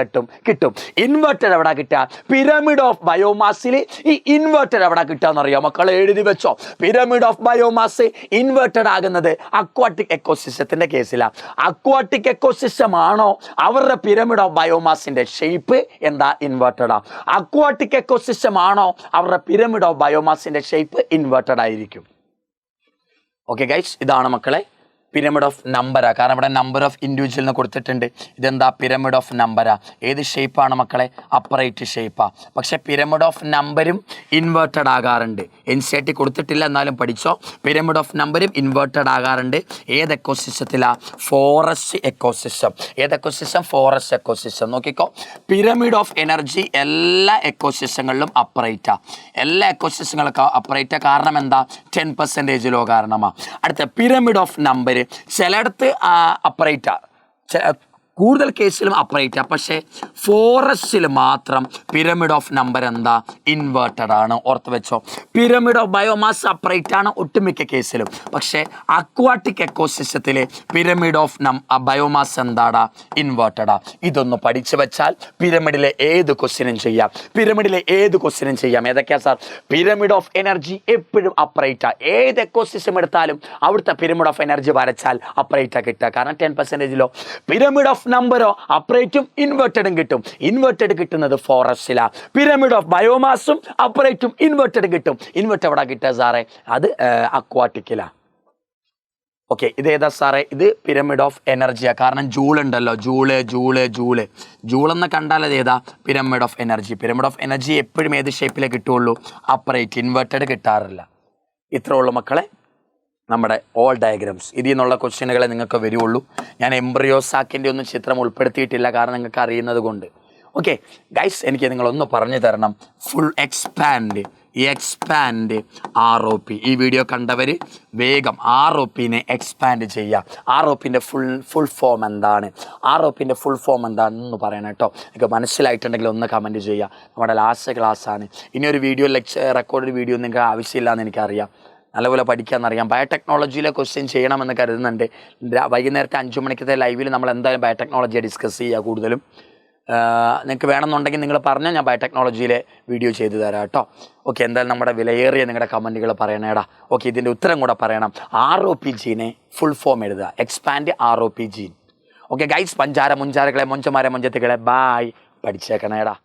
കിട്ടും. ഇൻവേർട്ടഡ് എവിടെ കിട്ടുക? പിരമിഡ് ഓഫ് ബയോമാസിൽ ഈ ഇൻവേർട്ടഡ് എവിടെ കിട്ടുകയെന്നറിയാം മക്കളെ? എഴുതി വെച്ചോ. പിരമിഡ് ഓഫ് ബയോമാസ് ഇൻവേർട്ടഡ് ആകുന്നത് അക്വാട്ടിക് എക്കോസിസ്റ്റത്തിന്റെ കേസിലാണ്. അക്വാട്ടിക് എക്കോസിസ്റ്റം ആണോ അവരുടെ പിരമിഡ് ഓഫ് ബയോമാസിന്റെ ഷേപ്പ് എന്താ? ഇൻവേർട്ടഡാ. അക്വാട്ടിക് എക്കോസിസ്റ്റം ആണോ അവരുടെ പിരമിഡ് ഓഫ് ബയോമാസിന്റെ ഷേപ്പ് ഇൻവേർട്ടഡ് ആയിരിക്കും. ഓക്കെ ഗൈസ്, ഇതാണ് മക്കളെ പിരമിഡ് ഓഫ് നമ്പറാ. കാരണം ഇവിടെ നമ്പർ ഓഫ് ഇൻഡിവിജ്വലിന് കൊടുത്തിട്ടുണ്ട്. ഇതെന്താ? പിരമിഡ് ഓഫ് നമ്പറാ. ഏത് ഷേപ്പാണ് മക്കളെ? അപ്പറൈറ്റ് ഷേപ്പാ. പക്ഷെ പിരമിഡ് ഓഫ് നമ്പരും ഇൻവേർട്ടഡ് ആകാറുണ്ട്. NCERT കൊടുത്തിട്ടില്ല, എന്നാലും പഠിച്ചോ. പിരമിഡ് ഓഫ് നമ്പരും ഇൻവേർട്ടഡ് ആകാറുണ്ട്. ഏത് എക്കോസിസ്റ്റത്തിലാ? Forest ecosystem. ഏത് എക്കോസിസ്റ്റം? Forest ecosystem. നോക്കിക്കോ, പിരമിഡ് ഓഫ് എനർജി എല്ലാ എക്കോസിസ്റ്റങ്ങളിലും അപ്പറൈറ്റാ. എല്ലാ എക്കോസിസ്റ്റങ്ങളൊക്കെ അപ്പറൈറ്റാ. കാരണം എന്താ? 10% ലോ കാരണമാണ്. അടുത്ത പിരമിഡ് ഓഫ് നമ്പർ ചിലയിടത്ത് അപ്പറൈറ്റാ, കൂടുതൽ കേസിലും അപ്പറൈറ്റാ. പക്ഷേ ഫോറസ്റ്റിൽ മാത്രം പിരമിഡ് ഓഫ് നമ്പർ എന്താ? ഇൻവേർട്ടഡ് ആണ്. ഓർത്ത് വെച്ചോ. പിരമിഡ് ഓഫ് ബയോമാസ് അപ്പറൈറ്റ് ആണ് ഒട്ടുമിക്ക കേസിലും. പക്ഷേ അക്വാട്ടിക് എക്കോസിസ്റ്റത്തിൽ പിരമിഡ് ഓഫ് ബയോമാസ് എന്താടാ? ഇൻവേർട്ടഡാ. ഇതൊന്ന് പഠിച്ചു വെച്ചാൽ പിരമിഡിലെ ഏത് ക്വസ്റ്റ്യനും ചെയ്യാം. ഏതൊക്കെയാ സാർ? പിരമിഡ് ഓഫ് എനർജി എപ്പോഴും അപ്പറൈറ്റാ. ഏത് എക്കോസിസ്റ്റം എടുത്താലും അവിടുത്തെ പിരമിഡ് ഓഫ് എനർജി വരച്ചാൽ അപ്പറൈറ്റാ കിട്ടുക. കാരണം 10% ലോ. പിരമിഡ് ഓഫ് നമ്പറോ അപ്പറേറ്റും ഇൻവേർട്ടഡും കിട്ടും. ഇൻവേർട്ടഡ് കിട്ടുന്നത് ഫോറസ്റ്റിലാ. പിരമിഡ് ഓഫ് ബയോമാസും അപ്പറേറ്റും ഇൻവേർട്ടഡ് കിട്ടും. ഇൻവേർട്ടഡ് എവിടെ കിട്ടുക സാറേ? അത് അക്വാട്ടിക്കിലാ. ഓക്കെ, ഇതേതാ സാറേ? ഇത് പിരമിഡ് ഓഫ് എനർജിയാണ്. കാരണം ജൂൾ ഉണ്ടല്ലോ, ജൂളെന്ന് കണ്ടാൽ അത് ഏതാ? Pyramid of energy. Pyramid of energy എപ്പോഴും ഏത് ഷേപ്പിലേ കിട്ടുള്ളൂ? അപ്പറേറ്റ്. ഇൻവേർട്ടഡ് കിട്ടാറില്ല. ഇത്രേ ഉള്ളൂ മക്കളെ നമ്മുടെ ഓൾ ഡയഗ്രാംസ്. ഇതിൽ നിന്നുള്ള ക്വസ്റ്റ്യനുകളെ നിങ്ങൾക്ക് വരുള്ളൂ. ഞാൻ എംബ്രിയോസാക്കിൻ്റെ ഒന്നും ചിത്രം ഉൾപ്പെടുത്തിയിട്ടില്ല, കാരണം നിങ്ങൾക്ക് അറിയുന്നത് കൊണ്ട്. ഓക്കെ ഗൈസ്, എനിക്ക് നിങ്ങളൊന്ന് പറഞ്ഞു തരണം. Full expand ROP. ഈ വീഡിയോ കണ്ടവർ വേഗം ROPനെ എക്സ്പാൻഡ് ചെയ്യുക. ROPൻ്റെ ഫുൾ ഫോം എന്താണ്? ROPൻ്റെ ഫുൾ ഫോം എന്താണെന്ന് പറയണം കേട്ടോ. എനിക്ക് മനസ്സിലായിട്ടുണ്ടെങ്കിൽ ഒന്ന് കമൻറ്റ് ചെയ്യുക. നമ്മുടെ ലാസ്റ്റ് ക്ലാസ്സാണ്. ഇനിയൊരു വീഡിയോ റെക്കോർഡ് വീഡിയോ നിങ്ങൾക്ക് ആവശ്യമില്ല എന്ന് എനിക്കറിയാം. നല്ലപോലെ പഠിക്കാമെന്നറിയാം. ബയോടെക്നോളജിയിലെ ക്വസ്റ്റ്യൻ ചെയ്യണമെന്ന് കരുതുന്നുണ്ട്. വൈകുന്നേരത്തെ 5 മണിക്കത്തെ ലൈവിൽ നമ്മൾ എന്തായാലും ബയോടെക്നോളജിയെ ഡിസ്കസ് ചെയ്യുക കൂടുതലും. നിങ്ങൾക്ക് വേണമെന്നുണ്ടെങ്കിൽ നിങ്ങൾ പറഞ്ഞാൽ ഞാൻ ബയോടെക്നോളജിയിലെ വീഡിയോ ചെയ്തു തരാം കേട്ടോ. ഓക്കെ, എന്തായാലും നമ്മുടെ വിലയേറിയ നിങ്ങളുടെ കമൻറ്റുകൾ പറയണേടാ. ഓക്കെ, ഇതിൻ്റെ ഉത്തരം കൂടെ പറയണം. ROP ജീനെ ഫുൾ ഫോം എഴുതുക, expand ROP gene. Okay guys, പഞ്ചാര മുഞ്ചാരകളെ മൊഞ്ചമാരെ മൊഞ്ചത്തുകളെ ബായ്, പഠിച്ചേക്കണേടാ.